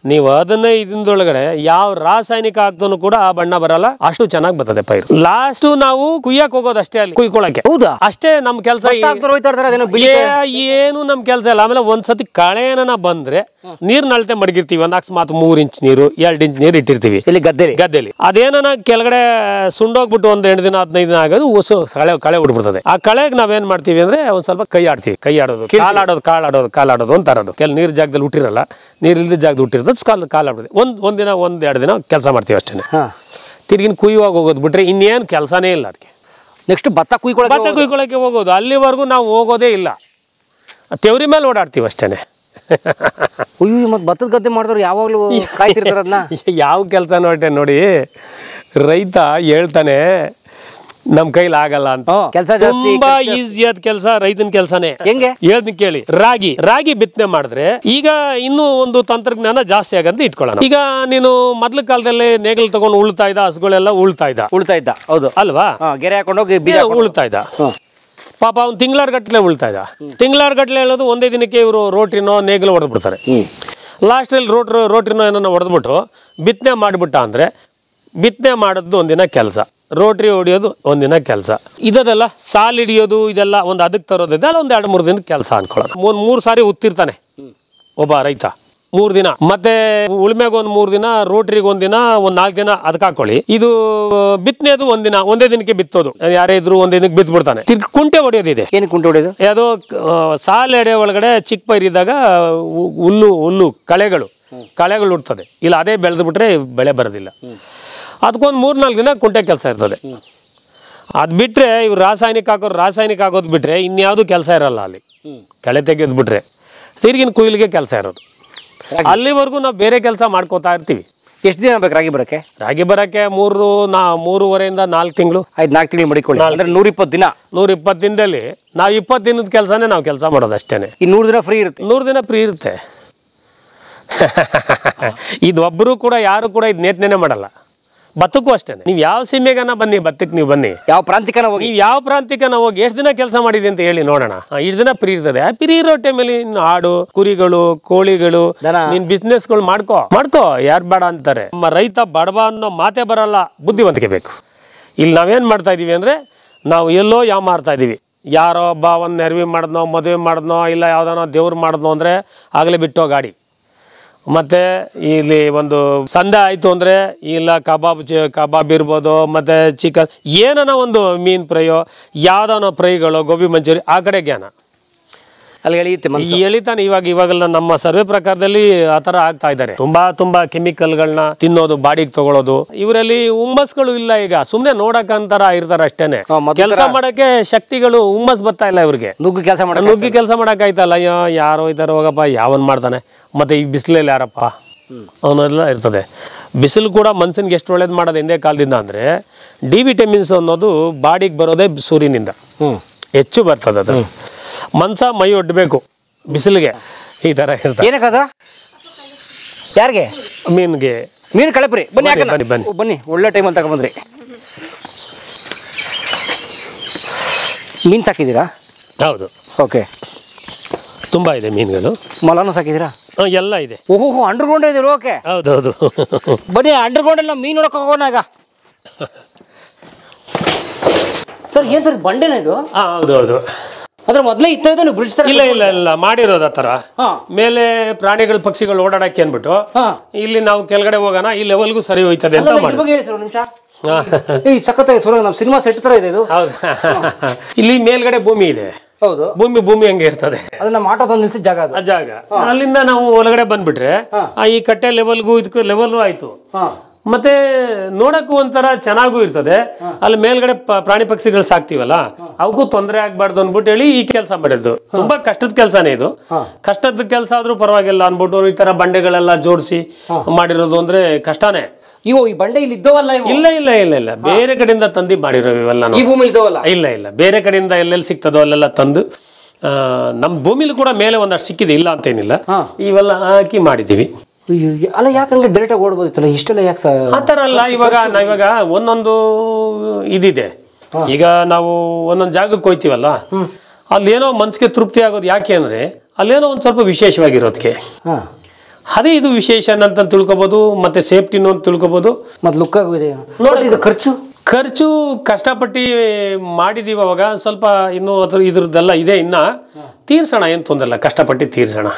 Speaker 3: ನೀವು 15 ದಿನದೊಳಗಡೆ ಯಾವ ರಾಸಾಯನಿಕ ಹಾಕ್ದನು ಕೂಡ ಆ ಬಣ್ಣ ಬರಲ್ಲ. ಅಷ್ಟು ಚೆನ್ನಾಗಿ ಬರ್ತದೆ ಪೈರು. ಲಾಸ್ಟ್ ನಾವು ಕುಯ್ಯಕ್ ಹೋಗೋದು ಅಷ್ಟೇ, ಅಲ್ಲಿ ಕುಯ್ಕೊಳಕ್ಕೆ. ಹೌದಾ? ಅಷ್ಟೇ ನಮ್ ಕೆಲಸ. ಏನು ನಮ್ ಕೆಲಸ ಇಲ್ಲ. ಆಮೇಲೆ ಒಂದ್ಸತಿ ಕಳೆನ ಬಂದ್ರೆ ನೀರ್ನ ಅಳತೆ ಮಡಗಿರ್ತೀವಿ. ಒಂದು ಅಕಸ್ಮಾತ್ 3 ಇಂಚ್ ನೀರು 2 ಇಂಚ್ ನೀರು ಇಟ್ಟಿರ್ತೀವಿ ಇಲ್ಲಿ ಗದ್ದೆಲಿ. ಅದೇನ ಕೆಳಗಡೆ ಸುಂಡೋಗ್ಬಿಟ್ಟು ಒಂದು 8 ದಿನ 15 ದಿನ ಆಗೋದು ಹೊಸ ಕಳೆ ಉಡ್ಬಿಡ್ತದೆ. ಆ ಕಳೆಗೆ ನಾವೇನ್ ಮಾಡ್ತೀವಿ ಅಂದ್ರೆ ಒಂದ್ ಸ್ವಲ್ಪ ಕೈ ಆಡೋದು, ಕಾಲಾಡೋದು ಅಂತಾರದು. ನೀರ್ ಜಾಗದಲ್ಲಿ ಹುಟ್ಟಿರಲ್ಲ, ನೀರಿಲ್ದ ಜಾಗದಲ್ಲಿ ಹುಟ್ಟಿರ್ತದೆ, ಕಾಲಾಡ್ತದೆ. ಒಂದಿನ 1-2 ದಿನ ಕೆಲಸ ಮಾಡ್ತೀವಿ ಅಷ್ಟೇ. ತಿರ್ಗಿನ ಕುಯ್ಯುವಾಗ ಹೋಗೋದು ಬಿಟ್ರೆ ಇನ್ನೇನು ಕೆಲಸನೇ ಇಲ್ಲ. ಅದಕ್ಕೆ
Speaker 2: ನೆಕ್ಸ್ಟ್ ಭತ್ತ
Speaker 3: ಕುಯ್ಕೊಳಕ್ಕೆ ಹೋಗೋದು. ಅಲ್ಲಿವರೆಗೂ ನಾವು ಹೋಗೋದೇ ಇಲ್ಲ, ತೆವರಿ ಮೇಲೆ ಓಡಾಡ್ತೀವಿ ಅಷ್ಟೇನೆ.
Speaker 2: ಮತ್ತೆ ಭತ್ತದ ಗದ್ದೆ ಮಾಡಿದವ್ರು ಯಾವಾಗಲೂ ಕಾಯ್ತಿರ್ತಾರ ಅದನ್ನ.
Speaker 3: ಯಾವ ಕೆಲಸ ನೋಡಿ, ರೈತ ಹೇಳ್ತಾನೆ ನಮ್ ಕೈಲಿ ಆಗಲ್ಲ ಅಂತ. ತುಂಬಾ ಈಸಿ ಆದ ಕೆಲಸ ರೈತನ ಕೆಲಸನೇ.
Speaker 2: ಹೆಂಗೆ
Speaker 3: ಹೇಳ್ತೀನಿ ಕೇಳಿ. ರಾಗಿ ಬಿತ್ತನೆ ಮಾಡಿದ್ರೆ ಈಗ ಇನ್ನೂ ಒಂದು ತಂತ್ರಜ್ಞಾನ ಜಾಸ್ತಿ ಆಗಂತ ಇಟ್ಕೊಳ್ಳೋಣ. ಈಗ ನೀನು ಮೊದ್ಲ ಕಾಲದಲ್ಲಿ ನೇಗಿಲು ತಗೊಂಡು ಉಳ್ತಾ ಇದ್ದ, ಹಸುಗಳೆಲ್ಲ ಉಳ್ತಾ ಇದ್ದ.
Speaker 2: ಹೌದು
Speaker 3: ಅಲ್ವಾ?
Speaker 2: ಗೆರೆ ಹಾಕೊಂಡೋಗಿ
Speaker 3: ಉಳ್ತಾ ಇದ್ದ. ಪಾಪ ಅವ್ನು ತಿಂಗಳಾರ್ ಗಟ್ಟಲೆ ಉಳ್ತಾ ಇದ್ದ. ತಿಂಗಳಾರ್ ಗಟ್ಟಲೆ ಹೇಳೋದು ಒಂದೇ ದಿನಕ್ಕೆ ಇವರು ರೋಟ್ರಿನೋ ನೇಗಿಲು ಹೊಡೆದ್ ಬಿಡ್ತಾರೆ. ಲಾಸ್ಟಲ್ಲಿ ರೋಟ್ರಿನೋ ಏನೋ ಹೊಡೆದ್ಬಿಟ್ಟು ಬಿತ್ತನೆ ಮಾಡಿಬಿಟ್ಟ ಅಂದ್ರೆ, ಬಿತ್ತನೆ ಮಾಡೋದು ಒಂದಿನ ಕೆಲಸ, ರೋಟ್ರಿ ಹೊಡಿಯೋದು ಒಂದಿನ ಕೆಲಸ, ಇದೆಲ್ಲ ಸಾಲ್ ಹಿಡಿಯೋದು ಇದೆಲ್ಲ ಒಂದು ಅದಕ್ಕೆ ತರೋದಿದೆ ಒಂದು 2-3 ದಿನದ ಕೆಲಸ ಅನ್ಕೊಳ್ಳೋದು. 3 ಸಾರಿ ಉತ್ತಿರ್ತಾನೆ ಒಬ್ಬ ರೈತ. 3 ದಿನ ಮತ್ತೆ ಉಳ್ಮೆಗೆ ಒಂದು 3 ದಿನ, ರೋಟ್ರಿಗೆ 1 ದಿನ, ಒಂದು 4 ದಿನ ಅದಕ್ಕೆ ಹಾಕೊಳ್ಳಿ. ಇದು ಬಿತ್ತನೆದು ಒಂದಿನ, ಒಂದೇ ದಿನಕ್ಕೆ ಬಿತ್ತೋದು. ಯಾರೇ ಇದ್ರು ಒಂದೇ ದಿನಕ್ಕೆ ಬಿತ್ತು ಬಿಡ್ತಾನೆ. ತಿರ್ಗಿ ಕುಂಟೆ ಹೊಡೆಯೋದಿದೆ.
Speaker 2: ಏನು ಕುಂಟೆ ಹೊಡೆಯೋದು?
Speaker 3: ಯಾವುದೋ ಸಾಲ ಎಡೆ ಒಳಗಡೆ ಚಿಕ್ಕ ಪೈರಿದ್ದಾಗ ಹುಲ್ಲು ಕಳೆಗಳು ಹುಡ್ತದೆ. ಇಲ್ಲ ಅದೇ ಬೆಳೆದು ಬಿಟ್ರೆ ಬೆಳೆ ಬರೋದಿಲ್ಲ. ಅದಕ್ಕೊಂದು 3-4 ದಿನ ಕುಂಟೆ ಕೆಲಸ ಇರ್ತದೆ. ಅದು ಬಿಟ್ರೆ ಇವ್ರು ರಾಸಾಯನಿಕ ಹಾಕೋದು ಬಿಟ್ರೆ ಇನ್ಯಾವುದು ಕೆಲಸ ಇರಲ್ಲ ಅಲ್ಲಿ. ಕಳೆ ತೆಗೆಯೋದು ಬಿಟ್ರೆ ತಿರ್ಗಿನ ಕುಯ್ಲಿಗೆ ಕೆಲಸ ಇರೋದು. ಅಲ್ಲಿವರೆಗೂ ನಾವು ಬೇರೆ ಕೆಲಸ ಮಾಡ್ಕೋತಾ ಇರ್ತೀವಿ.
Speaker 2: ಎಷ್ಟು ದಿನ ಬೇಕು ರಾಗಿ ಬರಕ್ಕೆ?
Speaker 3: ರಾಗಿ ಬರಕ್ಕೆ 3.5 4 ತಿಂಗಳು.
Speaker 2: 4 ತಿಂಗಳು ಮಡಿಕೊಳ್ಳಿ ಅಂದ್ರೆ 120 ದಿನ.
Speaker 3: 120 ದಿನದಲ್ಲಿ ನಾವು 20 ದಿನದ ಕೆಲಸನೇ ನಾವು ಕೆಲಸ ಮಾಡೋದು ಅಷ್ಟೇನೆ.
Speaker 2: ಈ 100 ದಿನ ಫ್ರೀ ಇರುತ್ತೆ.
Speaker 3: 100 ದಿನ ಫ್ರೀ ಇರುತ್ತೆ. ಇದು ಒಬ್ಬರು ಕೂಡ ಯಾರು ಕೂಡ ಇದು ನೇತನೆ ಮಾಡಲ್ಲ. ಭತ್ತಕ್ಕೂ ಅಷ್ಟೇ. ನೀವು ಯಾವ ಸೀಮೆಗನ ಬನ್ನಿ, ಭತ್ತಕ್ಕೆ ನೀವು ಬನ್ನಿ,
Speaker 2: ಯಾವ ಪ್ರಾಂತಿಕನ ಹೋಗಿ,
Speaker 3: ನೀವು ಯಾವ ಪ್ರಾಂತಿಕನ ಹೋಗಿ ಎಷ್ಟು ದಿನ ಕೆಲಸ ಮಾಡಿದೆ ಅಂತ ಹೇಳಿ ನೋಡೋಣ. ಇಷ್ಟು ದಿನ ಫ್ರೀ ಇರ್ತದೆ. ಆ ಫ್ರೀ ಇರೋ ಟೈಮಲ್ಲಿ ಆಡು, ಕುರಿಗಳು, ಕೋಳಿಗಳು, ನೀನ್ ಬಿಸ್ನೆಸ್ಗಳು ಮಾಡ್ಕೋ, ಯಾರು ಬೇಡ ಅಂತಾರೆ. ನಮ್ಮ ರೈತ ಬಡವ ಅನ್ನೋ ಮಾತೇ ಬರಲ್ಲ, ಬುದ್ಧಿವಂತಿಕೆ ಬೇಕು. ಇಲ್ಲಿ ನಾವೇನ್ ಮಾಡ್ತಾ ಇದೀವಿ ಅಂದ್ರೆ, ನಾವು ಎಲ್ಲೋ ಯಾವ ಮಾರ್ತಾ ಇದೀವಿ. ಯಾರೋ ಒಬ್ಬ ಒಂದು ನೆರವಿ ಮಾಡಿದ್ನೋ, ಮದುವೆ ಮಾಡಿದ್ನೋ, ಇಲ್ಲ ಯಾವ್ದಾನೋ ದೇವ್ರು ಮಾಡಿದ್ನೋ ಅಂದ್ರೆ ಆಗಲೇ ಬಿಟ್ಟೋ ಗಾಡಿ. ಮತ್ತು ಇಲ್ಲಿ ಒಂದು ಸಂದೆ ಆಯಿತು ಅಂದರೆ ಇಲ್ಲ ಕಬಾಬ್ ಇರ್ಬೋದು, ಮತ್ತು ಚಿಕನ್, ಏನೋ ಒಂದು ಮೀನು ಫ್ರೈಯೋ, ಯಾವುದಾನೋ ಫ್ರೈಗಳು, ಗೋಬಿ ಮಂಚೂರಿ, ಆ ಕಡೆ ಜ್ಞಾನ
Speaker 2: ಅಲ್ಲಿ
Speaker 3: ಎಳಿತಾನೆ. ಇವಾಗೆಲ್ಲ ನಮ್ಮ ಸರ್ವೆ ಪ್ರಕಾರದಲ್ಲಿ ಆ ಥರ ಆಗ್ತಾ ಇದ್ದಾರೆ. ತುಂಬಾ ಕೆಮಿಕಲ್ಗಳನ್ನ ತಿನ್ನೋದು, ಬಾಡಿಗೆ ತಗೊಳ್ಳೋದು. ಇವರಲ್ಲಿ ಹುಮ್ಮಸ್ಗಳು ಇಲ್ಲ. ಈಗ ಸುಮ್ಮನೆ ನೋಡಕ್ಕಂತಾರ ಇರ್ತಾರೆ ಅಷ್ಟೇನೆ. ಕೆಲಸ ಮಾಡಕ್ಕೆ ಶಕ್ತಿಗಳು, ಹುಮ್ಮಸ್ ಬರ್ತಾ ಇಲ್ಲ ಇವ್ರಿಗೆ. ನುಗ್ಗಿ ಕೆಲಸ ಮಾಡಕ್ಕಾಯ್ತಲ್ಲ. ಅಯ್ಯೋ ಯಾರೋ ಇದ್ದಾರೆ, ಹೋಗಪ್ಪ, ಯಾವನ್ ಮಾಡ್ತಾನೆ. ಮತ್ತೆ ಈ ಬಿಸಿಲಲ್ಲಿ ಯಾರಪ್ಪ ಅನ್ನೋದೆಲ್ಲ ಇರ್ತದೆ. ಬಿಸಿಲು ಕೂಡ ಮನ್ಸಿನ್ಗೆ ಎಷ್ಟು ಒಳ್ಳೇದು ಮಾಡೋದು ಹಿಂದೆ ಕಾಲದಿಂದ ಅಂದರೆ, ಡಿ ವಿಟಮಿನ್ಸ್ ಅನ್ನೋದು ಬಾಡಿಗೆ ಬರೋದೇ ಸೂರ್ಯನಿಂದ ಹೆಚ್ಚು ಬರ್ತದೆ. ಅದು ಮನ್ಸ ಮೈ ಒಡ್ಬೇಕು ಬಿಸಿಲಿಗೆ, ಈ ಥರ ಇರ್ತದೆ.
Speaker 2: ಏನಕ್ಕದ ಯಾರಿಗೆ?
Speaker 3: ಮೀನ್ಗೆ,
Speaker 2: ಮೀನು ಕಳಪ್ರಿ. ಬನ್ನಿ, ಒಳ್ಳೆ ಟೈಮ್ ಅಂತ ತಗೊಂಡ್ಬಂದ್ರಿ. ಮೀನು ಸಾಕಿದ್ದೀರಾ?
Speaker 3: ಹೌದು.
Speaker 2: ಓಕೆ.
Speaker 3: ತುಂಬ ಇದೆ ಮೀನುಗಳು.
Speaker 2: ಮೊಲನೂ ಸಾಕಿದ್ದೀರಾ?
Speaker 3: ಎಲ್ಲ ಇದೆ.
Speaker 2: ಓಹೋ, ಅಂಡರ್ಗ್ರೌಂಡ್ ಇದೆ. ಓಕೆ,
Speaker 3: ಹೌದೌದು.
Speaker 2: ಬನ್ನಿ, ಅಂಡರ್ಗ್ರೌಂಡಲ್ಲಿ ನಾವು ಮೀನು ನೋಡಕ್ಕೆ ಹೋಗೋಣ ಈಗ. ಸರ್, ಏನು ಸರ್ ಬಂಡೆನ ಇದು?
Speaker 3: ಹೌದೌದು.
Speaker 2: ಅದ್ರ ಮೊದಲೇ ಇತ್ತ ಇದು ಬ್ರಿಡ್ಜ್ ತರ?
Speaker 3: ಇಲ್ಲ ಮಾಡಿರೋದು ಆ ಥರ. ಮೇಲೆ ಪ್ರಾಣಿಗಳು, ಪಕ್ಷಿಗಳು ಓಡಾಡಕ್ಕೆ ಅಂದ್ಬಿಟ್ಟು ಇಲ್ಲಿ ನಾವು ಕೆಳಗಡೆ ಹೋಗೋಣ, ಈ ಲೆವೆಲ್ಗೂ ಸರಿ ಹೋಯ್ತದೆ ಅಂತ ಮಾಡಿ.
Speaker 2: ಹೇಳಿ ಸರ್ ಒಂದು ನಿಮಿಷ. ಈ ಸಖತ್ತಾಗಿ ಸುರ ನಮ್ಮ ಸಿನಿಮಾ ಸೆಟ್ ತರ ಇದೆ ಇದು.
Speaker 3: ಹೌದು. ಇಲ್ಲಿ ಮೇಲ್ಗಡೆ ಭೂಮಿ ಇದೆ.
Speaker 2: ಹೌದು,
Speaker 3: ಭೂಮಿ ಹಂಗೆ ಇರ್ತದೆ.
Speaker 2: ಅದು ನಮ್ಮ ಆಟೋ ತಂದು ನಿಲ್ಸಿದ ಜಾಗ.
Speaker 3: ಆ ಜಾಗ ಅಲ್ಲಿಂದ ನಾವು ಒಳಗಡೆ ಬಂದ್ಬಿಟ್ರೆ ಈ ಕಟ್ಟೆ ಲೆವೆಲ್ಗೂ ಇದಕ್ಕೂ ಲೆವೆಲ್ಗೂ ಆಯ್ತು. ಮತ್ತೆ ನೋಡಕ್ಕೂ ಒಂಥರ ಚೆನ್ನಾಗೂ ಇರ್ತದೆ. ಅಲ್ಲಿ ಮೇಲ್ಗಡೆ ಪ್ರಾಣಿ ಪಕ್ಷಿಗಳು ಸಾಕ್ತಿವಲ್ಲ, ಅವಕ್ಕೂ ತೊಂದರೆ ಆಗ್ಬಾರ್ದು ಅನ್ಬಿಟ್ಟು ಹೇಳಿ ಈ ಕೆಲಸ ಮಾಡಿದ್ದು. ತುಂಬಾ ಕಷ್ಟದ ಕೆಲಸನೇ ಇದು. ಕಷ್ಟದ ಕೆಲಸ ಆದ್ರೂ ಪರವಾಗಿಲ್ಲ ಅನ್ಬಿಟ್ಟು ಈ ತರ ಬಂಡೆಗಳೆಲ್ಲ ಜೋಡಿಸಿ ಮಾಡಿರೋದು ಅಂದ್ರೆ ಕಷ್ಟನೇ.
Speaker 2: ಇವು ಈ ಬಂಡೆ ಇಲ್ಲಿ ಇದ್ದವಲ್ಲ?
Speaker 3: ಇಲ್ಲ, ಬೇರೆ ಕಡೆಯಿಂದ ತಂದು ಮಾಡಿರೋ ಇವೆಲ್ಲ.
Speaker 2: ಈ ಭೂಮಿ ಇದ್ದವಲ್ಲ?
Speaker 3: ಇಲ್ಲ, ಬೇರೆ ಕಡೆಯಿಂದ ಎಲ್ಲೆಲ್ಲಿ ಸಿಗ್ತದೋ ಅಲ್ಲೆಲ್ಲ ತಂದು, ನಮ್ಮ ಭೂಮಿಲಿ ಕೂಡ ಮೇಲೆ ಒಂದಷ್ಟು ಸಿಕ್ಕಿದೆ, ಇಲ್ಲ ಅಂತೇನಿಲ್ಲ. ಇವೆಲ್ಲ ಹಾಕಿ ಮಾಡಿದೀವಿ.
Speaker 2: ಅಲ್ಲ, ಯಾಕಂದ್ರೆ ಡೈರೆಕ್ಟ್ ಆಗಿ ಓಡ್ಬೋದಿತ್ತಲ್ಲ, ಇಷ್ಟೆಲ್ಲ ಯಾಕೆ
Speaker 3: ಆ ಥರ ಅಲ್ಲ. ಇವಾಗ ಒಂದೊಂದು ಇದಿದೆ. ಈಗ ನಾವು ಒಂದೊಂದು ಜಾಗಕ್ಕೆ ಹೋಯ್ತೀವಲ್ಲ, ಅಲ್ಲೇನೋ ಮನ್ಸಿಗೆ ತೃಪ್ತಿ ಆಗೋದು. ಯಾಕೆ ಅಂದ್ರೆ ಅಲ್ಲೇನೋ ಒಂದು ಸ್ವಲ್ಪ ವಿಶೇಷವಾಗಿರೋದಕ್ಕೆ. ಅದೇ ಇದು ವಿಶೇಷ ಅಂತ ತಿಳ್ಕೊಬೋದು. ಮತ್ತೆ ಸೇಫ್ಟಿನೂ ಅಂತ ತಿಳ್ಕೊಬೋದು.
Speaker 2: ಮತ್ತೆ ಲುಕ್ ಆಗಿದೆ ನೋಡಿ. ಇದು
Speaker 3: ಖರ್ಚು ಕಷ್ಟಪಟ್ಟು ಮಾಡಿದೀವಿ. ಅವಾಗ ಸ್ವಲ್ಪ ಇನ್ನೂ ಇದ್ರದ್ದೆಲ್ಲ ಇದೆ, ಇನ್ನ ತೀರ್ಸೋಣ, ಏನು ತೊಂದರೆ ಇಲ್ಲ, ಕಷ್ಟಪಟ್ಟು ತೀರ್ಸೋಣ.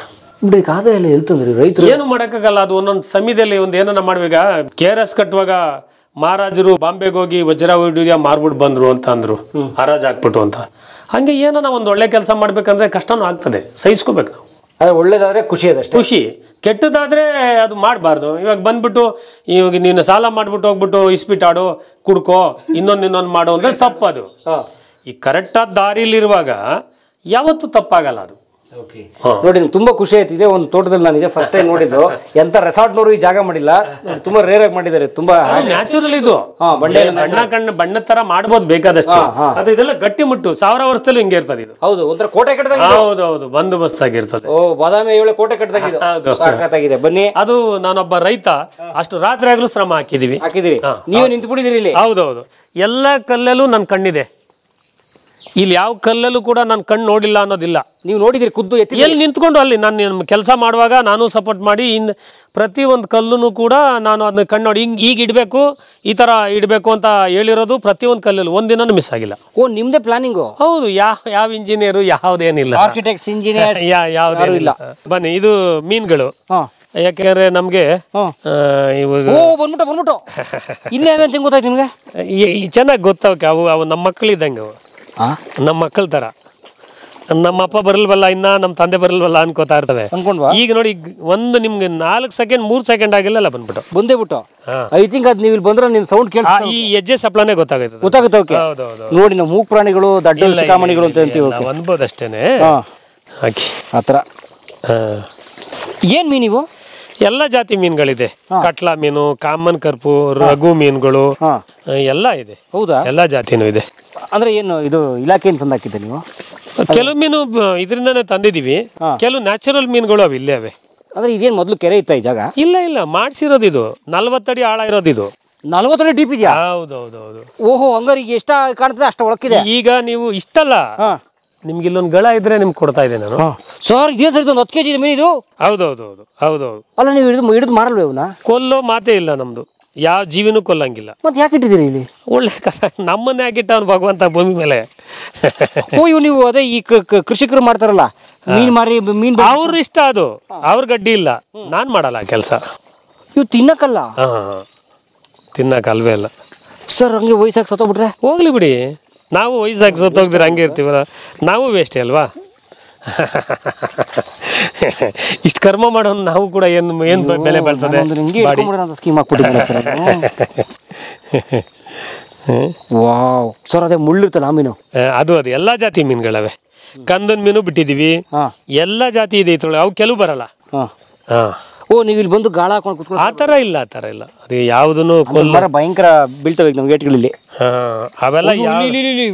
Speaker 2: ಆದಾಯ ಎಲ್ಲ ಎಲ್ತಂದ್ರಿ ರೈತರು?
Speaker 3: ಏನು ಮಾಡೋಕ್ಕಾಗಲ್ಲ. ಅದು ಒಂದೊಂದು ಸಮಯದಲ್ಲಿ ಒಂದು ಏನನ್ನ ಮಾಡುವಾಗ, KRS ಕಟ್ಟುವಾಗ ಮಹಾರಾಜರು ಬಾಂಬೆಗೆ ಹೋಗಿ ವಜ್ರ ವೈಡೂರ್ಯ ಮಾರ್ಬಿಟ್ಟು ಬಂದ್ರು ಅಂತ ಅಂದ್ರು, ಹರಾಜ್ ಹಾಕ್ಬಿಟ್ಟು ಅಂತ. ಹಂಗೆ ಏನೋ ಒಂದು ಒಳ್ಳೆ ಕೆಲಸ ಮಾಡ್ಬೇಕಂದ್ರೆ ಕಷ್ಟನೂ ಆಗ್ತದೆ, ಸಹಿಸ್ಕೋಬೇಕು ನಾವು.
Speaker 2: ಅದು ಒಳ್ಳೇದಾದ್ರೆ ಖುಷಿ ಅದಷ್ಟೇ.
Speaker 3: ಖುಷಿ. ಕೆಟ್ಟದಾದ್ರೆ ಅದು ಮಾಡಬಾರ್ದು. ಇವಾಗ ಬಂದ್ಬಿಟ್ಟು ಇವಾಗ ನೀನು ಸಾಲ ಮಾಡ್ಬಿಟ್ಟು ಹೋಗ್ಬಿಟ್ಟು ಇಸ್ಪಿಟ್ ಆಡು, ಕುಡ್ಕೋ, ಇನ್ನೊಂದು ಮಾಡು ಅಂದ್ರೆ ತಪ್ಪದು. ಈ ಕರೆಕ್ಟಾದ ದಾರಿಲಿರುವಾಗ ಯಾವತ್ತೂ ತಪ್ಪಾಗಲ್ಲ ಅದು.
Speaker 2: ನೋಡಿ, ತುಂಬಾ ಖುಷಿ ಆಯ್ತು. ಇದೆ ಒಂದು ತೋಟದಲ್ಲಿ ನಾನು ಇದೆ ಫಸ್ಟ್ ಟೈಮ್ ನೋಡಿದ್ದು. ಎಂತ ರೆಸಾರ್ಟ್ನವರು ಈ ಜಾಗ ಮಾಡಿಲ್ಲ, ತುಂಬಾ ರೇರ್ ಆಗಿ ಮಾಡಿದ್ದಾರೆ. ತುಂಬಾ
Speaker 3: ನ್ಯಾಚುರಲ್ ಇದು. ಬಣ್ಣ ತರ ಮಾಡ್ಬೋದು ಬೇಕಾದಷ್ಟು. ಅದು ಇದೆಲ್ಲ ಗಟ್ಟಿ ಮುಟ್ಟು 1000 ವರ್ಷದಲ್ಲೂ ಹಿಂಗೆ ಇರ್ತದೆ ಇದು.
Speaker 2: ಹೌದು, ಒಂಥರ ಕೋಟೆ ಕಟ್ಟದಾಗ.
Speaker 3: ಹೌದೌದು, ಬಂದೋಬಸ್ತ್ ಆಗಿರ್ತದೆ.
Speaker 2: ಬಾದಾಮಿ ಕೋಟೆ ಕಟ್ಟದಾಗಿದೆ. ಬನ್ನಿ,
Speaker 3: ಅದು ನಾನೊಬ್ಬ ರೈತ, ಅಷ್ಟು ರಾತ್ರಿ ಆಗಲೂ ಶ್ರಮ ಹಾಕಿದೀವಿ.
Speaker 2: ನೀವೇ ನಿಂತ್ಬಿಟ್ಟಿದ್ದೀರಿ ಇಲ್ಲಿ?
Speaker 3: ಹೌದೌದು, ಎಲ್ಲ ಕಲ್ಲಲ್ಲೂ ನನ್ನ ಕಣ್ಣಿದೆ. ಇಲ್ಲಿ ಯಾವ ಕಲ್ಲಲ್ಲೂ ಕೂಡ ನಾನು ಕಣ್ಣು ನೋಡಿಲ್ಲ ಅನ್ನೋದಿಲ್ಲ.
Speaker 2: ನೀವು ನೋಡಿದಿರಿ ಖುದ್ದು
Speaker 3: ಎಲ್ಲಿ ನಿಂತ್ಕೊಂಡು ಅಲ್ಲಿ ನಾನು ಕೆಲಸ ಮಾಡುವಾಗ ನಾನು ಸಪೋರ್ಟ್ ಮಾಡಿ ಪ್ರತಿ ಒಂದು ಕಲ್ಲೂ ಕೂಡ ನಾನು ಅದನ್ನ ಕಣ್ಣು ನೋಡಿ ಈಗ ಇಡಬೇಕು, ಈ ಥರ ಇಡಬೇಕು ಅಂತ ಹೇಳಿರೋದು ಪ್ರತಿಯೊಂದು ಕಲ್ಲಲ್ಲೂ ಒಂದಿನೂ ಮಿಸ್ ಆಗಿಲ್ಲ.
Speaker 2: ಓ, ನಿಮ್ದೇ ಪ್ಲಾನಿಂಗು?
Speaker 3: ಹೌದು, ಯಾವ ಇಂಜಿನಿಯರು ಯಾವುದೇನಿಲ್ಲ,
Speaker 2: ಆರ್ಕಿಟೆಕ್ಟ್ಸ್, ಇಂಜಿನಿಯರ್
Speaker 3: ಯಾವುದೇ ಇಲ್ಲ. ಬನ್ನಿ, ಇದು ಮೀನುಗಳು. ಯಾಕೆಂದ್ರೆ ನಮ್ಗೆ
Speaker 2: ಬಂದ್ಬಿಟ್ಟು ಇಲ್ಲೇ ಗೊತ್ತಾಯ್ತು ನಿಮ್ಗೆ?
Speaker 3: ಚೆನ್ನಾಗಿ ಗೊತ್ತಾವಕ್ಕೆ. ಅವು ನಮ್ಮ ಮಕ್ಕಳಿದ್ದಂಗೆ, ನಮ್ಮ ಮಕ್ಕಳ ತರ. ನಮ್ಮ ಅಪ್ಪ ಬರಲ್ವಲ್ಲ, ಇನ್ನ ನಮ್ಮ ತಂದೆ ಬರಲ್ವಲ್ಲ ಅನ್ಕೋತಾ ಇರ್ತವೆ. ಈಗ ನೋಡಿ, ಒಂದು ನಿಮ್ಗೆ 4 ಸೆಕೆಂಡ್ 3 ಸೆಕೆಂಡ್ ಆಗಿಲ್ಲ ಬಂದೇ ಬಿಟ್ಟು. ಐ ಥಿಂಕ್ ಅದ್ ನೀವು ಬಂದ್ರೆ ನಿಮ್ ಸೌಂಡ್ ಕೇಳಿಸ ಈ
Speaker 2: ಹೆಜ್ಜೆ
Speaker 3: ಸಪ್ಲನೇ
Speaker 2: ಗೊತ್ತಾಗುತ್ತೆ. ನೋಡಿ, ನಾವು ಮೂಕ್ ಪ್ರಾಣಿಗಳು, ದಡ್ಡ ಶಿಖಾಮಣಿಗಳು ಅಂತ ಅಂತೀವಿ,
Speaker 3: ಅನ್ಬೋದು ಅಷ್ಟೇನೆ.
Speaker 2: ಆತರ ಏನ್ ಮೀನು ಇವು?
Speaker 3: ಎಲ್ಲ ಜಾತಿ ಮೀನುಗಳಿದೆ. ಕಟ್ಲಾ ಮೀನು, ಕಾಮನ್ ಕರ್ಪು, ರಘು ಮೀನುಗಳು ಎಲ್ಲ ಇದೆ.
Speaker 2: ಹೌದಾ?
Speaker 3: ಎಲ್ಲಾ ಜಾತಿನೂ ಇದೆ.
Speaker 2: ಅಂದ್ರೆ ಏನು ಇದು ಇಲಾಖೆಯಿಂದ ತಂದು ಹಾಕಿದ್ದೆ ನೀವು?
Speaker 3: ಕೆಲವು ಮೀನು ಇದರಿಂದಾನೇ ತಂದಿದೀವಿ, ಕೆಲವು ನ್ಯಾಚುರಲ್ ಮೀನುಗಳು ಇಲ್ಲೇ ಅವೆ.
Speaker 2: ಅಂದ್ರೆ ಇದೇನು ಮೊದಲು ಕೆರೆ ಇತ್ತ ಈ ಜಾಗ?
Speaker 3: ಇಲ್ಲ, ಮಾಡ್ಸಿರೋದು. ಇದು 40 ಅಡಿ ಆಳ ಇರೋದು. ಇದು
Speaker 2: 40 ಅಡಿ ಡೀಪ್ ಇದೆಯಾ?
Speaker 3: ಹೌದೌದೌದು.
Speaker 2: ಓಹೋ, ಹಂಗಾರೆ ಈಗ ಎಷ್ಟ ಕಾಣ್ತದೆ ಅಷ್ಟು ಒಳಕ್ಕಿದೆ.
Speaker 3: ಈಗ ನೀವು ಇಷ್ಟಲ್ಲ, ನಿಮ್ಗೆ ಇಲ್ಲೊಂದು ಗಳ ಇದ್ರೆ ನಿಮ್ಗೆ ಕೊಡ್ತಾ ಇದ್ದೆ ನಾನು.
Speaker 2: ಸರ್ ಇದೇನು ಸರ್, ಒಂದು 10 kg ಇದೆ ಮೀನು ಇದು?
Speaker 3: ಹೌದೌದೌದು ಹೌದೌದು.
Speaker 2: ಅಲ್ಲ, ನೀವು ಹಿಡಿದು ಮಾರಲ್ವ ಇವನ್ನ?
Speaker 3: ಕೊಲ್ಲೋ ಮಾತೇ ಇಲ್ಲ ನಮ್ದು, ಯಾವ ಜೀವಿನೂ ಕೊಲ್ಲಂಗಿಲ್ಲ.
Speaker 2: ಮತ್ತೆ ಯಾಕೆ ಇಟ್ಟಿದ್ದೀರಿ ಇಲ್ಲಿ?
Speaker 3: ಒಳ್ಳೆ ಕಥೆ, ನಮ್ಮನ್ನೇ ಆಗಿಟ್ಟ ಅವ್ನು ಭಗವಂತ ಭೂಮಿ ಮೇಲೆ.
Speaker 2: ಓ, ಇವು ನೀವು ಅದೇ ಈ ಕೃಷಿಕರು ಮಾಡ್ತಾರಲ್ಲ, ಮೀನು ಮಾರಿ ಮೀನು,
Speaker 3: ಅವ್ರ ಇಷ್ಟ ಅದು, ಅವ್ರ ಗಡ್ಡಿ ಇಲ್ಲ, ನಾನ್ ಮಾಡಲ್ಲ ಕೆಲಸ.
Speaker 2: ಇವು ತಿನ್ನಕ್ಕಲ್ಲ?
Speaker 3: ತಿನ್ನಕ ಅಲ್ವೇ ಅಲ್ಲ
Speaker 2: ಸರ್. ಹಂಗೆ ವಯಸ್ಸಾಗಿ ಸತ್ತೋಗ್ಬಿಟ್ರೆ?
Speaker 3: ಹೋಗ್ಲಿ ಬಿಡಿ, ನಾವು ವಯಸ್ಸಾಗಿ ಸತ್ತೋಗ್ದಿರ ಹಂಗೆ ಇರ್ತೀವಲ್ಲ, ನಾವು ವೇಸ್ಟ್ ಅಲ್ವಾ. ಇಷ್ಟು ಕರ್ಮ ಮಾಡೋನು ನಾವು ಕೂಡ ಏನು ಬೆಲೆ ಬರ್ತದೆ.
Speaker 2: ಸ್ಕೀಮ್ ಹಾಕ್ಬಿಟ್ಟಿದ್ದಾರೆ ಸರ್. ವಾವ್ ಸರ್, ಅದೇ ಮುಳ್ಳಿರ್ತಲ್ಲ ಆ ಮೀನು?
Speaker 3: ಅದು ಎಲ್ಲ ಜಾತಿ ಮೀನುಗಳವೆ. ಕಂದನ್ ಮೀನು ಬಿಟ್ಟಿದೀವಿ, ಎಲ್ಲ ಜಾತಿ ಇದೆ ಇದ್ರೊಳಗೆ. ಅವು ಕೆಲವು ಬರಲ್ಲ.
Speaker 2: ಓ, ನೀವು ಇಲ್ಲಿ ಬಂದು ಗಾಳ ಹಾಕೊಂಡು ಕುತ್ಕೊಂಡು?
Speaker 3: ಆ ಥರ ಇಲ್ಲ, ಅದು ಯಾವುದನ್ನು
Speaker 2: ಭಯಂಕರ ಬೀಳ್ತವೆ ನಮ್ಮ ಗೇಟ್ಗಳಲ್ಲಿ.
Speaker 3: ಅವೆಲ್ಲ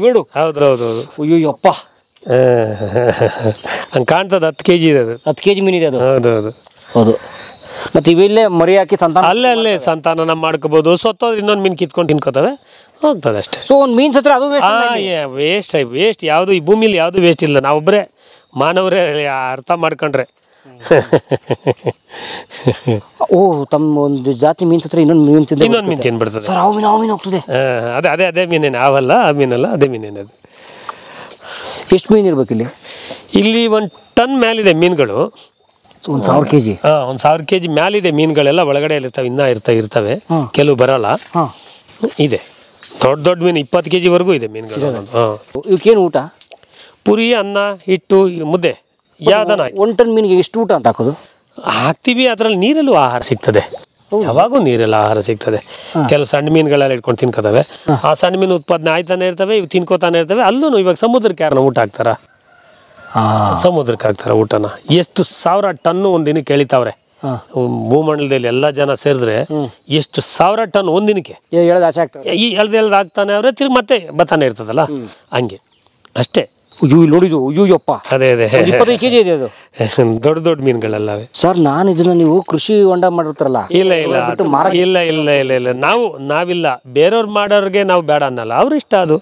Speaker 2: ಬೇಡು.
Speaker 3: ಹೌದೌದು.
Speaker 2: ಅಯ್ಯೋಪ್ಪ,
Speaker 3: ಹಂಗೆ ಕಾಣ್ತದೆ. 10 kg ಇದೆ ಅದು.
Speaker 2: 10 kg ಮೀನಿದೆ ಅದು?
Speaker 3: ಹೌದೌದು
Speaker 2: ಹೌದು. ಮತ್ತೆ ಇವೆಲ್ಲೇ ಮರಿ ಹಾಕಿ ಸಂತಾನ
Speaker 3: ಅಲ್ಲೇ ಸಂತಾನ ಮಾಡ್ಕೋಬಹುದು. ಸೊತ್ತೋದ್ರೆ ಇನ್ನೊಂದು ಮೀನು ಕಿತ್ಕೊಂಡು ತಿನ್ಕೋತವೆ, ಹೋಗ್ತದೆ ಅಷ್ಟೇ.
Speaker 2: ಸೊ ಒಂದು ಮೀನು ಸತ್ರ ಅದು
Speaker 3: ವೇಸ್ಟ್ ಯಾವುದು ಈ ಭೂಮಿಲಿ ಯಾವುದು ವೇಸ್ಟ್ ಇಲ್ಲ. ನಾವೊಬ್ಬರೇ ಮಾನವರೇ ಅರ್ಥ ಮಾಡ್ಕೊಂಡ್ರೆ.
Speaker 2: ಓ, ತಮ್ಮ ಒಂದು ಜಾತಿ ಮೀನು ಸತ್ರ ಇನ್ನೊಂದು ಮೀನು
Speaker 3: ತಿನ್ಬಿಡ್ತದೆ
Speaker 2: ಸರ್. ಆ ಮೀನು ಹೋಗ್ತದೆ?
Speaker 3: ಅದೇ ಮೀನೇನೆ. ಅವಲ್ಲ ಆ ಮೀನಲ್ಲ, ಅದೇ ಮೀನೇನೆ ಅದು.
Speaker 2: ಎಷ್ಟು ಮೀನು ಇರ್ಬೇಕು ಇಲ್ಲಿ?
Speaker 3: ಇಲ್ಲಿ 1 ಟನ್ ಮೇಲಿದೆ ಮೀನುಗಳು.
Speaker 2: 1000 kg?
Speaker 3: 1000 kg ಮ್ಯಾಲಿದೆ ಮೀನುಗಳೆಲ್ಲ. ಒಳಗಡೆ ಇರ್ತವೆ, ಇನ್ನೂ ಇರ್ತವೆ, ಕೆಲವು ಬರಲ್ಲ. ಇದೆ ದೊಡ್ಡ ಮೀನು 20 kg ವರೆಗೂ ಇದೆ ಮೀನುಗಳು.
Speaker 2: ಇವಕ್ಕೇನು ಊಟ?
Speaker 3: ಪುರಿ, ಅನ್ನ, ಹಿಟ್ಟು, ಮುದ್ದೆ, ಯಾವ್ದನ.
Speaker 2: 1 ಟನ್ ಮೀನಿಗೆ ಎಷ್ಟು ಊಟ ಅಂತ ಹಾಕೋದು?
Speaker 3: ಹಾಕ್ತಿವಿ, ಅದ್ರಲ್ಲಿ ನೀರಲ್ಲೂ ಆಹಾರ ಸಿಗ್ತದೆ. ಯಾವಾಗೂ ನೀರೆಲ್ಲ ಆಹಾರ ಸಿಗ್ತದೆ. ಕೆಲವು ಸಣ್ಣ ಮೀನುಗಳೆಲ್ಲ ಇಟ್ಕೊಂಡು ತಿನ್ಕೋತವೆ. ಆ ಸಣ್ಣ ಮೀನು ಉತ್ಪಾದನೆ ಆಯ್ತಾನೆ ಇರ್ತವೆ, ಇವು ತಿನ್ಕೋತಾನೆ ಇರ್ತವೆ. ಅಲ್ಲೂ ಇವಾಗ ಸಮುದ್ರಕ್ಕೆ ಯಾರನ್ನ ಊಟ ಹಾಕ್ತಾರ? ಸಮುದ್ರಕ್ಕೆ ಹಾಕ್ತಾರ ಊಟನ. ಎಷ್ಟು 1000 ಟನ್ನು ಒಂದಿನಕ್ಕೆ ಎಳಿತಾವ್ರೆ ಭೂಮಂಡಲದಲ್ಲಿ. ಎಲ್ಲ ಜನ ಸೇರಿದ್ರೆ ಎಷ್ಟು 1000 ಟನ್ ಒಂದಿನಕ್ಕೆ ಎಳ್ದು ಆಗ್ತಾನೆ ಅವ್ರೆ. ತಿರ್ಗಿ ಮತ್ತೆ ಬತ್ತಾನೆ ಇರ್ತದಲ್ಲ, ಹಂಗೆ ಅಷ್ಟೇ.
Speaker 2: ನೋಡಿದ್ದು ಅಯ್ಯೋಪ್ಪ,
Speaker 3: ಅದೇ
Speaker 2: 25 kg ಇದೆ ಅದು.
Speaker 3: ದೊಡ್ಡ ಮೀನುಗಳಲ್ಲವೆ
Speaker 2: ಸರ್. ನಾನು ಇದನ್ನ ನೀವು ಕೃಷಿ ಹೊಂಡ ಮಾಡಿರ್ತಾರಲ್ಲ?
Speaker 3: ಇಲ್ಲ ನಾವಿಲ್ಲ. ಬೇರೆಯವ್ರು ಮಾಡೋರ್ಗೆ ನಾವು ಬೇಡ ಅನ್ನಲ್ಲ, ಅವ್ರ ಇಷ್ಟ ಅದು.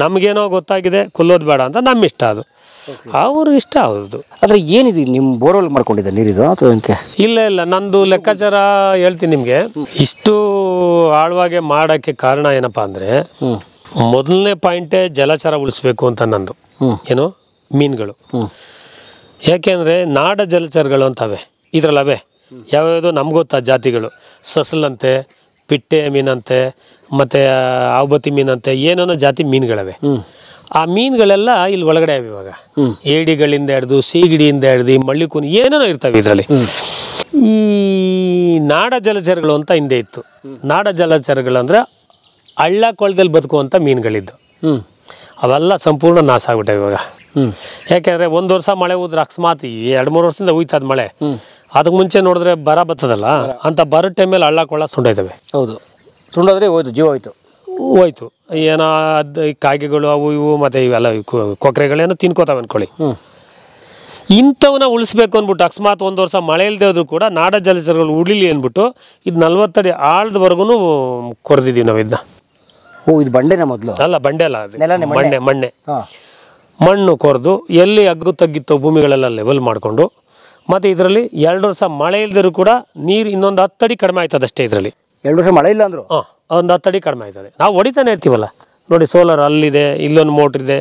Speaker 3: ನಮ್ಗೇನೋ ಗೊತ್ತಾಗಿದೆ ಕೊಲ್ಲೋದು ಬೇಡ ಅಂತ ನಮ್ಮ ಇಷ್ಟ ಅದು, ಅವ್ರ ಇಷ್ಟ ಅವ್ರದ್ದು.
Speaker 2: ಆದ್ರೆ ಏನಿದೆ ನಿಮ್ಮ ಬೋರ್ವೆಲ್ ಮಾಡ್ಕೊಂಡಿದ್ದ ನೀರಿದು ಅಥವಾ?
Speaker 3: ಇಲ್ಲ, ನಂದು ಲೆಕ್ಕಾಚಾರ ಹೇಳ್ತೀನಿ ನಿಮ್ಗೆ. ಇಷ್ಟು ಆಳವಾಗಿ ಮಾಡಕ್ಕೆ ಕಾರಣ ಏನಪ್ಪಾ ಅಂದ್ರೆ, ಮೊದಲನೇ ಪಾಯಿಂಟೇ ಜಲಚರ ಉಳಿಸ್ಬೇಕು ಅಂತ ನಂದು. ಏನು ಮೀನುಗಳು. ಯಾಕೆಂದ್ರೆ ನಾಡ ಜಲಚರಗಳು ಅಂತವೆ ಇದ್ರಲ್ಲವೆ. ಯಾವ್ಯಾವುದೋ ನಮ್ಗೆ ಗೊತ್ತಾ ಜಾತಿಗಳು. ಸಸಲಂತೆ, ಪಿಟ್ಟೆ ಮೀನಂತೆ, ಮತ್ತೆ ಆವತಿ ಮೀನಂತೆ, ಏನೇನೋ ಜಾತಿ ಮೀನುಗಳವೆ. ಆ ಮೀನುಗಳೆಲ್ಲ ಇಲ್ಲಿ ಒಳಗಡೆ ಅವೆ ಇವಾಗ. ಏಡಿಗಳಿಂದ ಹಿಡ್ದು, ಸೀಗಡಿಯಿಂದ ಹಿಡ್ದು, ಮಳ್ಳಿಕೂನಿ ಏನೇನೋ ಇರ್ತವೆ ಇದರಲ್ಲಿ. ಈ ನಾಡ ಜಲಚರಗಳು ಅಂತ ಹಿಂದೆ ಇತ್ತು. ನಾಡ ಜಲಚರಗಳು ಅಂದ್ರೆ ಹಳ್ಳ ಕೊಳ್ಳದಲ್ಲಿ ಬದುಕುವಂಥ ಮೀನುಗಳಿದ್ದು. ಅವೆಲ್ಲ ಸಂಪೂರ್ಣ ನಾಶ ಆಗ್ಬಿಟ್ಟವೆ ಇವಾಗ. ಯಾಕೆಂದ್ರೆ 1 ವರ್ಷ ಮಳೆ ಹೋದ್ರೆ ಅಕಸ್ಮಾತ್ 2-3 ವರ್ಷದಿಂದ ಹೋಯ್ತದ ಮಳೆ. ಅದಕ್ಕೆ ಮುಂಚೆ ನೋಡಿದ್ರೆ ಬರ ಬರ್ತದಲ್ಲ, ಅಂತ ಬರೋ ಟೈಮಲ್ಲಿ ಹಳ್ಳ ಕೊಳ್ಳ ಸುಂಡೋಯ್ತವೆ.
Speaker 2: ಹೌದು, ಸುಂಡೋದ್ರೆ ಹೋಯ್ತು, ಜೀವ
Speaker 3: ಹೋಯ್ತು. ಏನೋ ಕಾಗೆಗಳು ಅವು ಇವು ಮತ್ತೆ ಇವೆಲ್ಲ ಕೊಕ್ರೆಗಳೇನೋ ತಿನ್ಕೋತಾವೆ ಅನ್ಕೊಳ್ಳಿ. ಇಂಥವನ್ನ ಉಳಿಸ್ಬೇಕು ಅಂದ್ಬಿಟ್ಟು ಅಕಸ್ಮಾತ್ 1 ವರ್ಷ ಮಳೆ ಇಲ್ಲದೆ ಹೋದ್ರು ಕೂಡ ನಾಡ ಜಲಚರಗಳು ಉಳಿಲಿ ಅಂದ್ಬಿಟ್ಟು ಇದು 40 ಅಡಿ ಆಳದವರೆಗೂ ಕೊರೆದಿದ್ದೀವಿ ನಾವು ಇದನ್ನ.
Speaker 2: ಇದು ಬಂಡೆನ ಮೊದಲು?
Speaker 3: ಅಲ್ಲ, ಬಂಡೆ ಅಲ್ಲ, ಅದು ಮಣ್ಣು ಕೊರೆದು ಎಲ್ಲಿ ಅಗ್ಗು ತಗ್ಗಿತ್ತು ಭೂಮಿಗಳೆಲ್ಲ ಲೆವೆಲ್ ಮಾಡಿಕೊಂಡು, ಮತ್ತೆ ಇದರಲ್ಲಿ 2 ವರ್ಷ ಮಳೆ ಇಲ್ದರೂ ಕೂಡ ನೀರು ಇನ್ನೊಂದು 10 ಅಡಿ ಕಡಿಮೆ ಆಯ್ತದೆ ಅಷ್ಟೇ. ಇದರಲ್ಲಿ
Speaker 2: 2 ವರ್ಷ ಮಳೆ ಇಲ್ಲ ಅಂದ್ರು
Speaker 3: ಒಂದು 10 ಅಡಿ ಕಡಿಮೆ ಆಯ್ತದೆ. ನಾವು ಹೊಡಿತಾನೆ ಇರ್ತೀವಲ್ಲ ನೋಡಿ, ಸೋಲಾರ್ ಅಲ್ಲಿದೆ, ಇಲ್ಲೊಂದು ಮೋಟ್ರ್ ಇದೆ.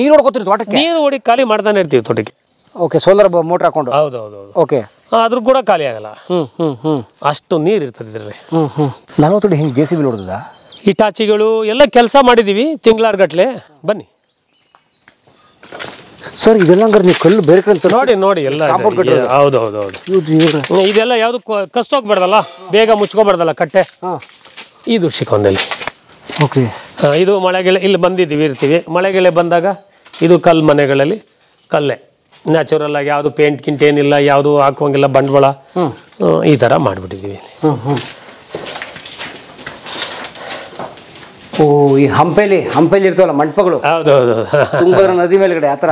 Speaker 2: ನೀರು ಹೊಡ್ಕೋತೀರಿ ತೋಟಕ್ಕೆ?
Speaker 3: ನೀರು ಹೊಡಿ ಖಾಲಿ ಮಾಡ್ತಾನೆ ಇರ್ತೀವಿ ತೋಟಕ್ಕೆ.
Speaker 2: ಓಕೆ, ಸೋಲಾರ್ ಮೋಟ್ರ್ ಹಾಕೊಂಡು?
Speaker 3: ಹೌದೌದು.
Speaker 2: ಓಕೆ,
Speaker 3: ಆದ್ರೂ ಕೂಡ ಖಾಲಿ ಆಗಲ್ಲ, ಅಷ್ಟು ನೀರು ಇರ್ತದೆ ಇದರಲ್ಲಿ.
Speaker 2: 40 ಅಡಿ ಹಿಂಗೆ JCB ಹೊಡೆದ
Speaker 3: ಇಟಾಚಿಗಳು ಎಲ್ಲ ಕೆಲಸ ಮಾಡಿದೀವಿ ತಿಂಗಳಾರ್ಗಟ್ಲೆ. ಬನ್ನಿ
Speaker 2: ಸರ್, ಇದೆಲ್ಲ ನೀವು ಕಲ್ಲು ಬೇರೆ ಕಡೆ
Speaker 3: ನೋಡಿ ಎಲ್ಲ. ಹೌದೌದು. ಇದೆಲ್ಲ ಯಾವ್ದು ಕಸ್ತೋಗ್ಬಾರ್ದಲ್ಲ, ಬೇಗ ಮುಚ್ಕೋಬಾರ್ದಲ್ಲ ಕಟ್ಟೆ. ಈ ದೃಷ್ಟಿಕೋನದಲ್ಲಿ
Speaker 2: ಓಕೆ.
Speaker 3: ಇದು ಮಳೆಗೆಳೆ ಇಲ್ಲಿ ಬಂದಿದ್ದೀವಿ ಇರ್ತೀವಿ. ಮಳೆಗೆಳೆ ಬಂದಾಗ ಇದು ಕಲ್ಲು ಮನೆಗಳಲ್ಲಿ ಕಲ್ಲೇ ನ್ಯಾಚುರಲ್ ಆಗಿ, ಯಾವುದು ಪೇಂಟ್ ಗಿಂಟ್ ಏನಿಲ್ಲ, ಯಾವುದು ಹಾಕುವಂಗಿಲ್ಲ ಬಂಡವಾಳ. ಈ ಥರ ಮಾಡಿಬಿಟ್ಟಿದ್ದೀವಿ.
Speaker 2: ಓ, ಈ ಹಂಪೆಲಿ ಇರ್ತಾವಲ್ಲ ಮಂಟಪಗಳು?
Speaker 3: ಹೌದೌದು,
Speaker 2: ತುಂಗಭದ್ರಾ ನದಿ ಮೇಲ್ಗಡೆ ಆ ಥರ.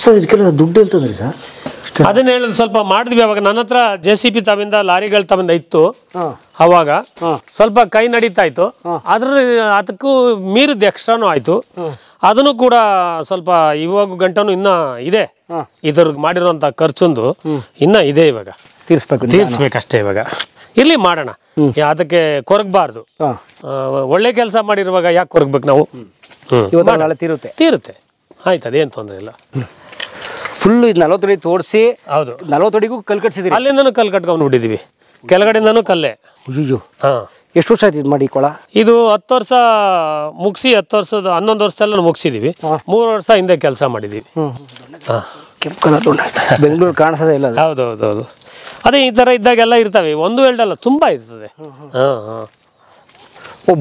Speaker 2: ಸರ್, ಇದಕ್ಕೆಲ್ಲ ದುಡ್ಡು ಇರ್ತದ್ರಿ ಸರ್?
Speaker 3: ಅದನ್ನ ಹೇಳಿದ್ರೆ ಸ್ವಲ್ಪ ಮಾಡಿದ್ವಿ. ಅವಾಗ ನನ್ನ ಹತ್ರ JCB ತವಿಂದ ಲಾರಿಗಳು ತವಿಂದ ಇತ್ತು. ಅವಾಗ ಸ್ವಲ್ಪ ಕೈ ನಡೀತಾ ಇತ್ತು. ಅದ್ರ ಅದಕ್ಕೂ ಮೀರಿದ ಎಕ್ಸ್ಟ್ರಾನು ಆಯ್ತು. ಅದನ್ನು ಕೂಡ ಸ್ವಲ್ಪ ಇವಾಗ ಗಂಟನು ಇನ್ನ ಇದೆ. ಇದ್ರ ಮಾಡಿರುವಂತ ಖರ್ಚೊಂದು ಇನ್ನ ಇದೆ. ಇವಾಗ ತೀರ್ಸ್ಬೇಕಷ್ಟೇ. ಇವಾಗ ಇಲ್ಲಿ ಮಾಡೋಣ, ಅದಕ್ಕೆ ಕೊರಗಬಾರ್ದು. ಒಳ್ಳೆ ಕೆಲಸ ಮಾಡಿರುವಾಗ ಯಾಕೆ ಕೊರಗ್ಬೇಕು ನಾವು? ತೀರುತ್ತೆ, ಆಯ್ತು, ಅದೇನು ತೊಂದರೆ ಇಲ್ಲ.
Speaker 2: ಫುಲ್ 40 ಅಡಿ ತೋಡಿಸಿ.
Speaker 3: ಹೌದು,
Speaker 2: 40 ಅಡಿಗೂ ಕಲ್ ಕಟ್ಸಿದ್ರಿ?
Speaker 3: ಅಲ್ಲಿಂದನೂ ಕಲ್ ಕಟ್ಕೊಂಡು ಬಿಟ್ಟಿದೀವಿ, ಕೆಳಗಡೆಯಿಂದನೂ ಕಲ್ಲೇ.
Speaker 2: ಅಯ್ಯೋ, ಎಷ್ಟು ವರ್ಷ ಆಯ್ತು ಇದು ಮಾಡಿ ಕೊಳ?
Speaker 3: ಇದು 10 ವರ್ಷ ಮುಗಿಸಿ, 10 ವರ್ಷದ 11 ವರ್ಷದಲ್ಲ ಮುಗಿಸಿದೀವಿ. 3 ವರ್ಷ ಹಿಂದೆ ಕೆಲಸ ಮಾಡಿದೀವಿ.
Speaker 2: ಬೆಂಗಳೂರು ಕಾಣಿಸೋದೇ ಇಲ್ಲ.
Speaker 3: ಹೌದೌದೌದು, ಅದೇ ಈ ತರ ಇದ್ದಾಗೆಲ್ಲ ಇರ್ತವೆ. 1-2 ಅಲ್ಲ, ತುಂಬಾ ಇರ್ತದೆ.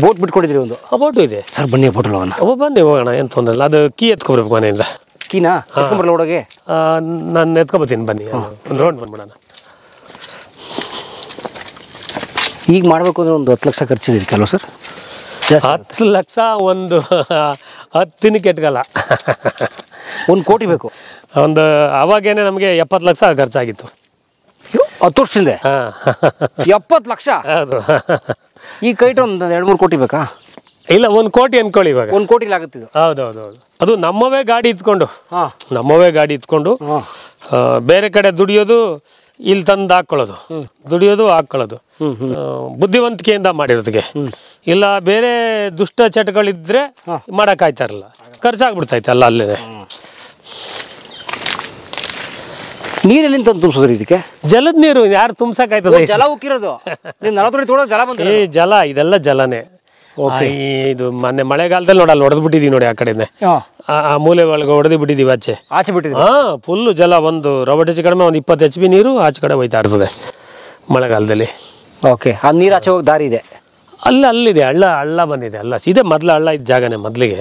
Speaker 2: ಬೋಟ್ ಬಿಟ್ಕೊಂಡಿದ್ರಿ? ಒಂದು
Speaker 3: ಬೋಟು ಇದೆ
Speaker 2: ಸರ್, ಬನ್ನಿ ಬೋಟ್ ಹೋಗೋಣ.
Speaker 3: ಬನ್ನಿ ಹೋಗೋಣ, ಏನು ತೊಂದರೆ ಇಲ್ಲ. ಅದು ಕೀ ಎತ್ಕೊಬರ್ಬೇಕು ಮನೆಯಿಂದ.
Speaker 2: ಕೀನಾ ಎತ್ಕೊಂಬರಲ್ಲ ಒಳಗೆ?
Speaker 3: ನಾನು ಎತ್ಕೊಬತ್ತೀನಿ, ಬನ್ನಿ. ಒಂದು ರೌಂಡ್ ಬಂದ್ಬಿಡೋಣ.
Speaker 2: ಈಗ ಮಾಡಬೇಕು ಅಂದ್ರೆ ಒಂದು 10 ಲಕ್ಷ ಖರ್ಚಿದ್ದೀರಿ ಕೆಲವು ಸರ್?
Speaker 3: 10 ಲಕ್ಷ ಒಂದು 10 ದಿನಕ್ಕೆ ಎಟ್ಗಲ್ಲ.
Speaker 2: 1 ಕೋಟಿ ಬೇಕು.
Speaker 3: ಒಂದು ಅವಾಗೇನೆ ನಮಗೆ 70 ಲಕ್ಷ ಖರ್ಚಾಗಿತ್ತು
Speaker 2: 10 ವರ್ಷದಿಂದ. 70 ಲಕ್ಷ?
Speaker 3: ಹೌದು.
Speaker 2: ಈ ಕೈಟ್ ಒಂದು 2-3 ಕೋಟಿ ಬೇಕಾ?
Speaker 3: ಇಲ್ಲ, 1 ಕೋಟಿ ಅನ್ಕೊಳ್ಳಿ. ಇವಾಗ
Speaker 2: 1 ಕೋಟಿಲಿ ಆಗುತ್ತಿದ್ದು?
Speaker 3: ಹೌದೌದೌದು. ಅದು ನಮ್ಮವೇ ಗಾಡಿ ಇತ್ಕೊಂಡು ಬೇರೆ ಕಡೆ ದುಡಿಯೋದು, ಇಲ್ಲಿ ತಂದು ಹಾಕೊಳ್ಳೋದು, ದುಡಿಯೋದು ಹಾಕೊಳ್ಳೋದು, ಬುದ್ಧಿವಂತಿಕೆಯಿಂದ ಮಾಡಿರೋದಕ್ಕೆ. ಇಲ್ಲ ಬೇರೆ ದುಷ್ಟ ಚಟಗಳಿದ್ರೆ ಮಾಡಕ್ಕಾಯ್ತಾ ಇರಲ್ಲ, ಖರ್ಚಾಗ್ಬಿಡ್ತೈತೆ ಅಲ್ಲ ಅಲ್ಲೇ.
Speaker 2: ನೀರೆಲ್ಲಿಂದ ತಂದು ತುಂಬಿಸೋದ್ರಿ ಇದಕ್ಕೆ?
Speaker 3: ಜಲದ ನೀರು ಯಾರು ತುಂಬ್ಸಕ್ಕಾಯ್ತದ?
Speaker 2: ಜಲ ಉಕ್ಕಿರೋದು? 40 ಅಡಿ ತೋಡೋ ಜಲ ಬಂದ?
Speaker 3: ಜಲ, ಇದೆಲ್ಲ ಜಲನೇ. ಇದು ಮೊನ್ನೆ ಮಳೆಗಾಲದಲ್ಲಿ ನೋಡಲ್ಲ, ಹೊಡೆದ್ ಬಿಟ್ಟಿದೀವಿ ನೋಡಿ. ಆ ಕಡೆನೆ ಆ ಮೂಲೆ ಒಳಗೆ ಹೊಡೆದು ಬಿಟ್ಟಿದೀವಿ, ಆಚೆ ಬಿಟ್ಟಿದ್ವಿ. ಫುಲ್ ಜಲ. ಒಂದು ರವಟ್ ಹೆಚ್ಚು ಕಡಿಮೆ ಒಂದು 20 HP ನೀರು ಆಚೆ ಕಡೆ ಹೋಯ್ತಾ ಇರ್ತದೆ ಮಳೆಗಾಲದಲ್ಲಿ.
Speaker 2: ಓಕೆ, ಆ ನೀರು ಆಚೆ ಹೋಗಿ ದಾರಿ ಇದೆ?
Speaker 3: ಅಲ್ಲಿದೆ, ಹಳ್ಳ ಬಂದಿದೆ. ಅಲ್ಲ ಇದೆ, ಮೊದ್ಲು ಹಳ್ಳ ಇದ್ದ ಜಾಗನೇ ಮೊದ್ಲಿಗೆ.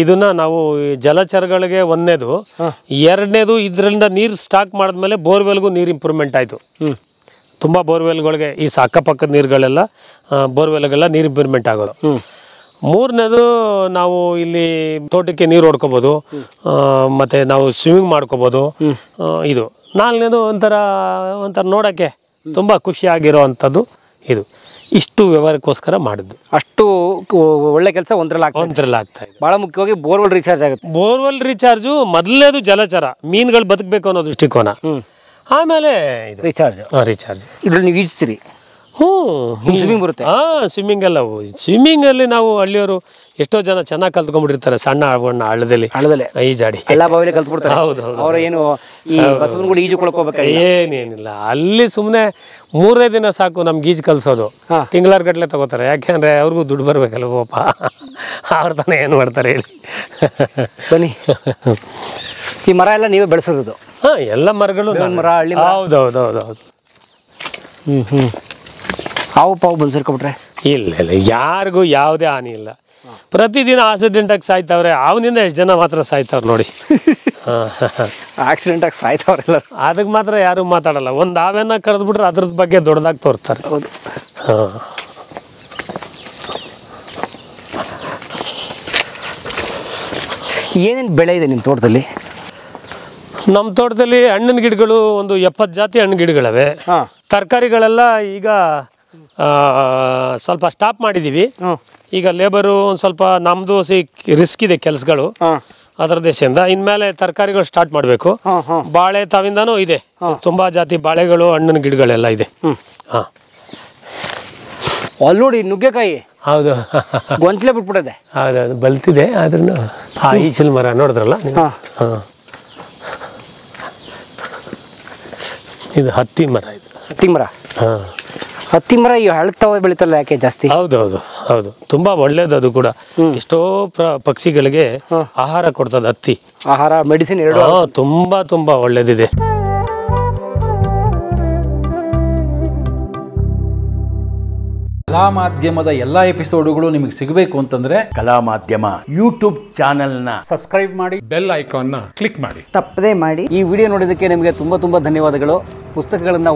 Speaker 3: ಇದನ್ನ ನಾವು ಜಲಚರಗಳಿಗೆ 1ನೇದು, 2ನೇದು ಇದರಿಂದ ನೀರು ಸ್ಟಾಕ್ ಮಾಡಿದ್ಮೇಲೆ ಬೋರ್ವೆಲ್ಗೂ ನೀರು ಇಂಪ್ರೂವ್ಮೆಂಟ್ ಆಯ್ತು. ತುಂಬಾ ಬೋರ್ವೆಲ್ಗಳಿಗೆ ಈ ಅಕ್ಕಪಕ್ಕದ ನೀರುಗಳೆಲ್ಲ, ಬೋರ್ವೆಲ್ಗೆಲ್ಲ ನೀರು ಇಂಪ್ರೂವ್ಮೆಂಟ್ ಆಗೋದು. 3ನೇದು ನಾವು ಇಲ್ಲಿ ತೋಟಕ್ಕೆ ನೀರು ಹೊಡ್ಕೋಬೋದು, ಮತ್ತೆ ನಾವು ಸ್ವಿಮ್ಮಿಂಗ್ ಮಾಡ್ಕೋಬೋದು. ಇದು 4ನೇದು ಒಂಥರ ನೋಡೋಕ್ಕೆ ತುಂಬಾ ಖುಷಿಯಾಗಿರೋ ಅಂಥದ್ದು ಇದು. ಇಷ್ಟು ವ್ಯವಹಾರಕ್ಕೋಸ್ಕರ ಮಾಡಿದ್ದು.
Speaker 2: ಅಷ್ಟು ಒಳ್ಳೆ ಕೆಲಸ ಒಂದರಲ್ಲಿ ಆಗ್ತಾ ಇದೆ. ಬಹಳ ಮುಖ್ಯವಾಗಿ ಬೋರ್ವೆಲ್ ರೀಚಾರ್ಜ್ ಆಗುತ್ತೆ.
Speaker 3: ಬೋರ್ವೆಲ್ ರೀಚಾರ್ಜು ಮೊದಲನೇದು ಜಲಚರ, ಮೀನುಗಳು ಬದುಕಬೇಕು ಅನ್ನೋ ದೃಷ್ಟಿಕೋನ. ಆಮೇಲೆ
Speaker 2: ರೀಚಾರ್ಜ್. ಇದ್ರಲ್ಲಿ ನೀವು ಈಜ್ತೀರಿ? ಸ್ವಿಮ್ಮಿಂಗ್ ಬರುತ್ತೆ?
Speaker 3: ಸ್ವಿಮ್ಮಿಂಗ್ ಎಲ್ಲ. ಸ್ವಿಮ್ಮಿಂಗ್ ಅಲ್ಲಿ ನಾವು ಹಳ್ಳಿಯವರು ಎಷ್ಟೋ ಜನ ಚೆನ್ನಾಗಿ ಕಲ್ತ್ಕೊಂಡ್ಬಿಟ್ಟಿರ್ತಾರೆ. ಸಣ್ಣ ಹಳ್ಳದಲ್ಲಿ ಈಜಾಡಿ
Speaker 2: ಕಲ್ತ್ಬಿಡ್ತಾರೆ. ಹೌದು. ಅವ್ರ ಏನು ಈಜು ಕೊಳ್ಕೋಬೇಕು?
Speaker 3: ಏನೇನಿಲ್ಲ, ಅಲ್ಲಿ ಸುಮ್ಮನೆ 3 ದಿನ ಸಾಕು ನಮ್ಗೆ ಈಜು ಕಲ್ಸೋದು. ತಿಂಗಳಾರ್ ಗಟ್ಲೆ ತಗೋತಾರೆ. ಯಾಕೆಂದ್ರೆ ಅವ್ರಿಗೂ ದುಡ್ಡು ಬರ್ಬೇಕಲ್ಲ ಪಾಪ, ಅವ್ರ ತಾನೇ ಏನು ಮಾಡ್ತಾರೆ ಹೇಳಿ.
Speaker 2: ಬನ್ನಿ, ಈ ಮರ ಎಲ್ಲ ನೀವೇ ಬೆಳೆಸೋದು?
Speaker 3: ಎಲ್ಲ ಮರಗಳು
Speaker 2: ಮರ, ಹಳ್ಳಿ.
Speaker 3: ಹೌದೌದೌದೌದು.
Speaker 2: ಹಾವು ಪಾವು ಬಂದು ಸೇರ್ಕೊಬಿಟ್ರೆ?
Speaker 3: ಇಲ್ಲ, ಯಾರಿಗೂ ಯಾವುದೇ ಹಾನಿ ಇಲ್ಲ. ಪ್ರತಿದಿನ ಆಕ್ಸಿಡೆಂಟ್ ಆಗಿ ಸಾಯ್ತವ್ರೆ. ಅವನಿಂದ ಎಷ್ಟು ಜನ ಮಾತ್ರ ಸಾಯ್ತವ್ರು ನೋಡಿ.
Speaker 2: ಆಕ್ಸಿಡೆಂಟ್ ಆಗಿ ಸಾಯ್ತವ್ರೆಲ್ಲ,
Speaker 3: ಅದಕ್ಕೆ ಮಾತ್ರ ಯಾರು ಮಾತಾಡಲ್ಲ. ಒಂದು ಹಾವೇನ ಕರೆದ್ಬಿಟ್ರೆ ಅದ್ರದ್ದು ಬಗ್ಗೆ ದೊಡ್ಡದಾಗಿ ತೋರ್ತಾರೆ.
Speaker 2: ಹೌದು. ಏನೇನು ಬೆಳೆ ಇದೆ ನಿಮ್ಮ ತೋಟದಲ್ಲಿ?
Speaker 3: ನಮ್ಮ ತೋಟದಲ್ಲಿ ಹಣ್ಣಿನ ಗಿಡಗಳು ಒಂದು 70 ಜಾತಿ ಹಣ್ಣು ಗಿಡಗಳವೆ. ತರಕಾರಿಗಳೆಲ್ಲ ಈಗ ಸ್ವಲ್ಪ ಸ್ಟಾಪ್ ಮಾಡಿದ್ದೀವಿ. ಈಗ ಲೇಬರು ಒಂದು ಸ್ವಲ್ಪ ನಮ್ಮದು ರಿಸ್ಕ್ ಇದೆ ಕೆಲಸಗಳು ಅದರ ದೇಶದಿಂದ. ಇನ್ಮೇಲೆ ತರಕಾರಿಗಳು ಸ್ಟಾರ್ಟ್ ಮಾಡಬೇಕು. ಬಾಳೆ ತಾವಿಂದನೂ ಇದೆ, ತುಂಬಾ ಜಾತಿ ಬಾಳೆಗಳು, ಹಣ್ಣಿನ ಗಿಡಗಳೆಲ್ಲ ಇದೆ.
Speaker 2: ಅಲ್ಲಿ ನೋಡಿ ನುಗ್ಗೆಕಾಯಿ.
Speaker 3: ಹೌದು,
Speaker 2: ಗೊಂಚಲೆ ಬಿಟ್ಬಿಟ್ಟಿದೆ.
Speaker 3: ಹೌದೌದು, ಬಲ್ತಿದೆ. ಆದ್ರೂ ಈಚಲ್ ಮರ ನೋಡಿದ್ರಲ್ಲ, ಇದು ಹತ್ತಿ ಮರ. ಇದು
Speaker 2: ಹತ್ತಿ ಮರ. ಹತ್ತಿ ಮರ ಈ ಹಳತಾವ ಬೆಳಿತಲ್ಲ, ಯಾಕೆ ಜಾಸ್ತಿ?
Speaker 3: ಹೌದು, ತುಂಬಾ ಒಳ್ಳೇದು. ಅದು ಕೂಡ ಎಷ್ಟೋ ಪಕ್ಷಿಗಳಿಗೆ ಆಹಾರ ಕೊಡ್ತದೆ ಹತ್ತಿ.
Speaker 2: ಆಹಾರ, ಮೆಡಿಸಿನ್ ಎರಡು.
Speaker 3: ತುಂಬಾ ಒಳ್ಳೇದಿದೆ.
Speaker 4: ಕಲಾ ಮಾಧ್ಯಮದ ಎಲ್ಲಾ ಎಪಿಸೋಡುಗಳು ನಿಮಗೆ ಸಿಗಬೇಕು ಅಂತಂದ್ರೆ ಕಲಾ ಮಾಧ್ಯಮ ಯೂಟ್ಯೂಬ್ ಚಾನೆಲ್ನ
Speaker 5: ಸಬ್ಸ್ಕ್ರೈಬ್ ಮಾಡಿ, ಬೆಲ್ ಐಕಾನ್ನ ಕ್ಲಿಕ್ ಮಾಡಿ,
Speaker 1: ತಪ್ಪದೇ ಮಾಡಿ.
Speaker 2: ಈ ವಿಡಿಯೋ ನೋಡಿದ್ದಕ್ಕೆ ನಿಮಗೆ ತುಂಬಾ ಧನ್ಯವಾದಗಳು. ಪುಸ್ತಕಗಳನ್ನ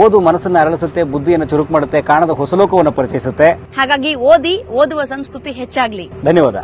Speaker 2: ಓದು ಮನಸ್ಸನ್ನ ಅರಳಿಸುತ್ತೆ, ಬುದ್ಧಿಯನ್ನು ಚುರುಕು ಮಾಡುತ್ತೆ, ಕಾಣದ ಹೊಸ ಲೋಕವನ್ನು ಪರಿಚಯಿಸುತ್ತೆ.
Speaker 6: ಹಾಗಾಗಿ ಓದುವ ಸಂಸ್ಕೃತಿ ಹೆಚ್ಚಾಗ್ಲಿ.
Speaker 2: ಧನ್ಯವಾದ.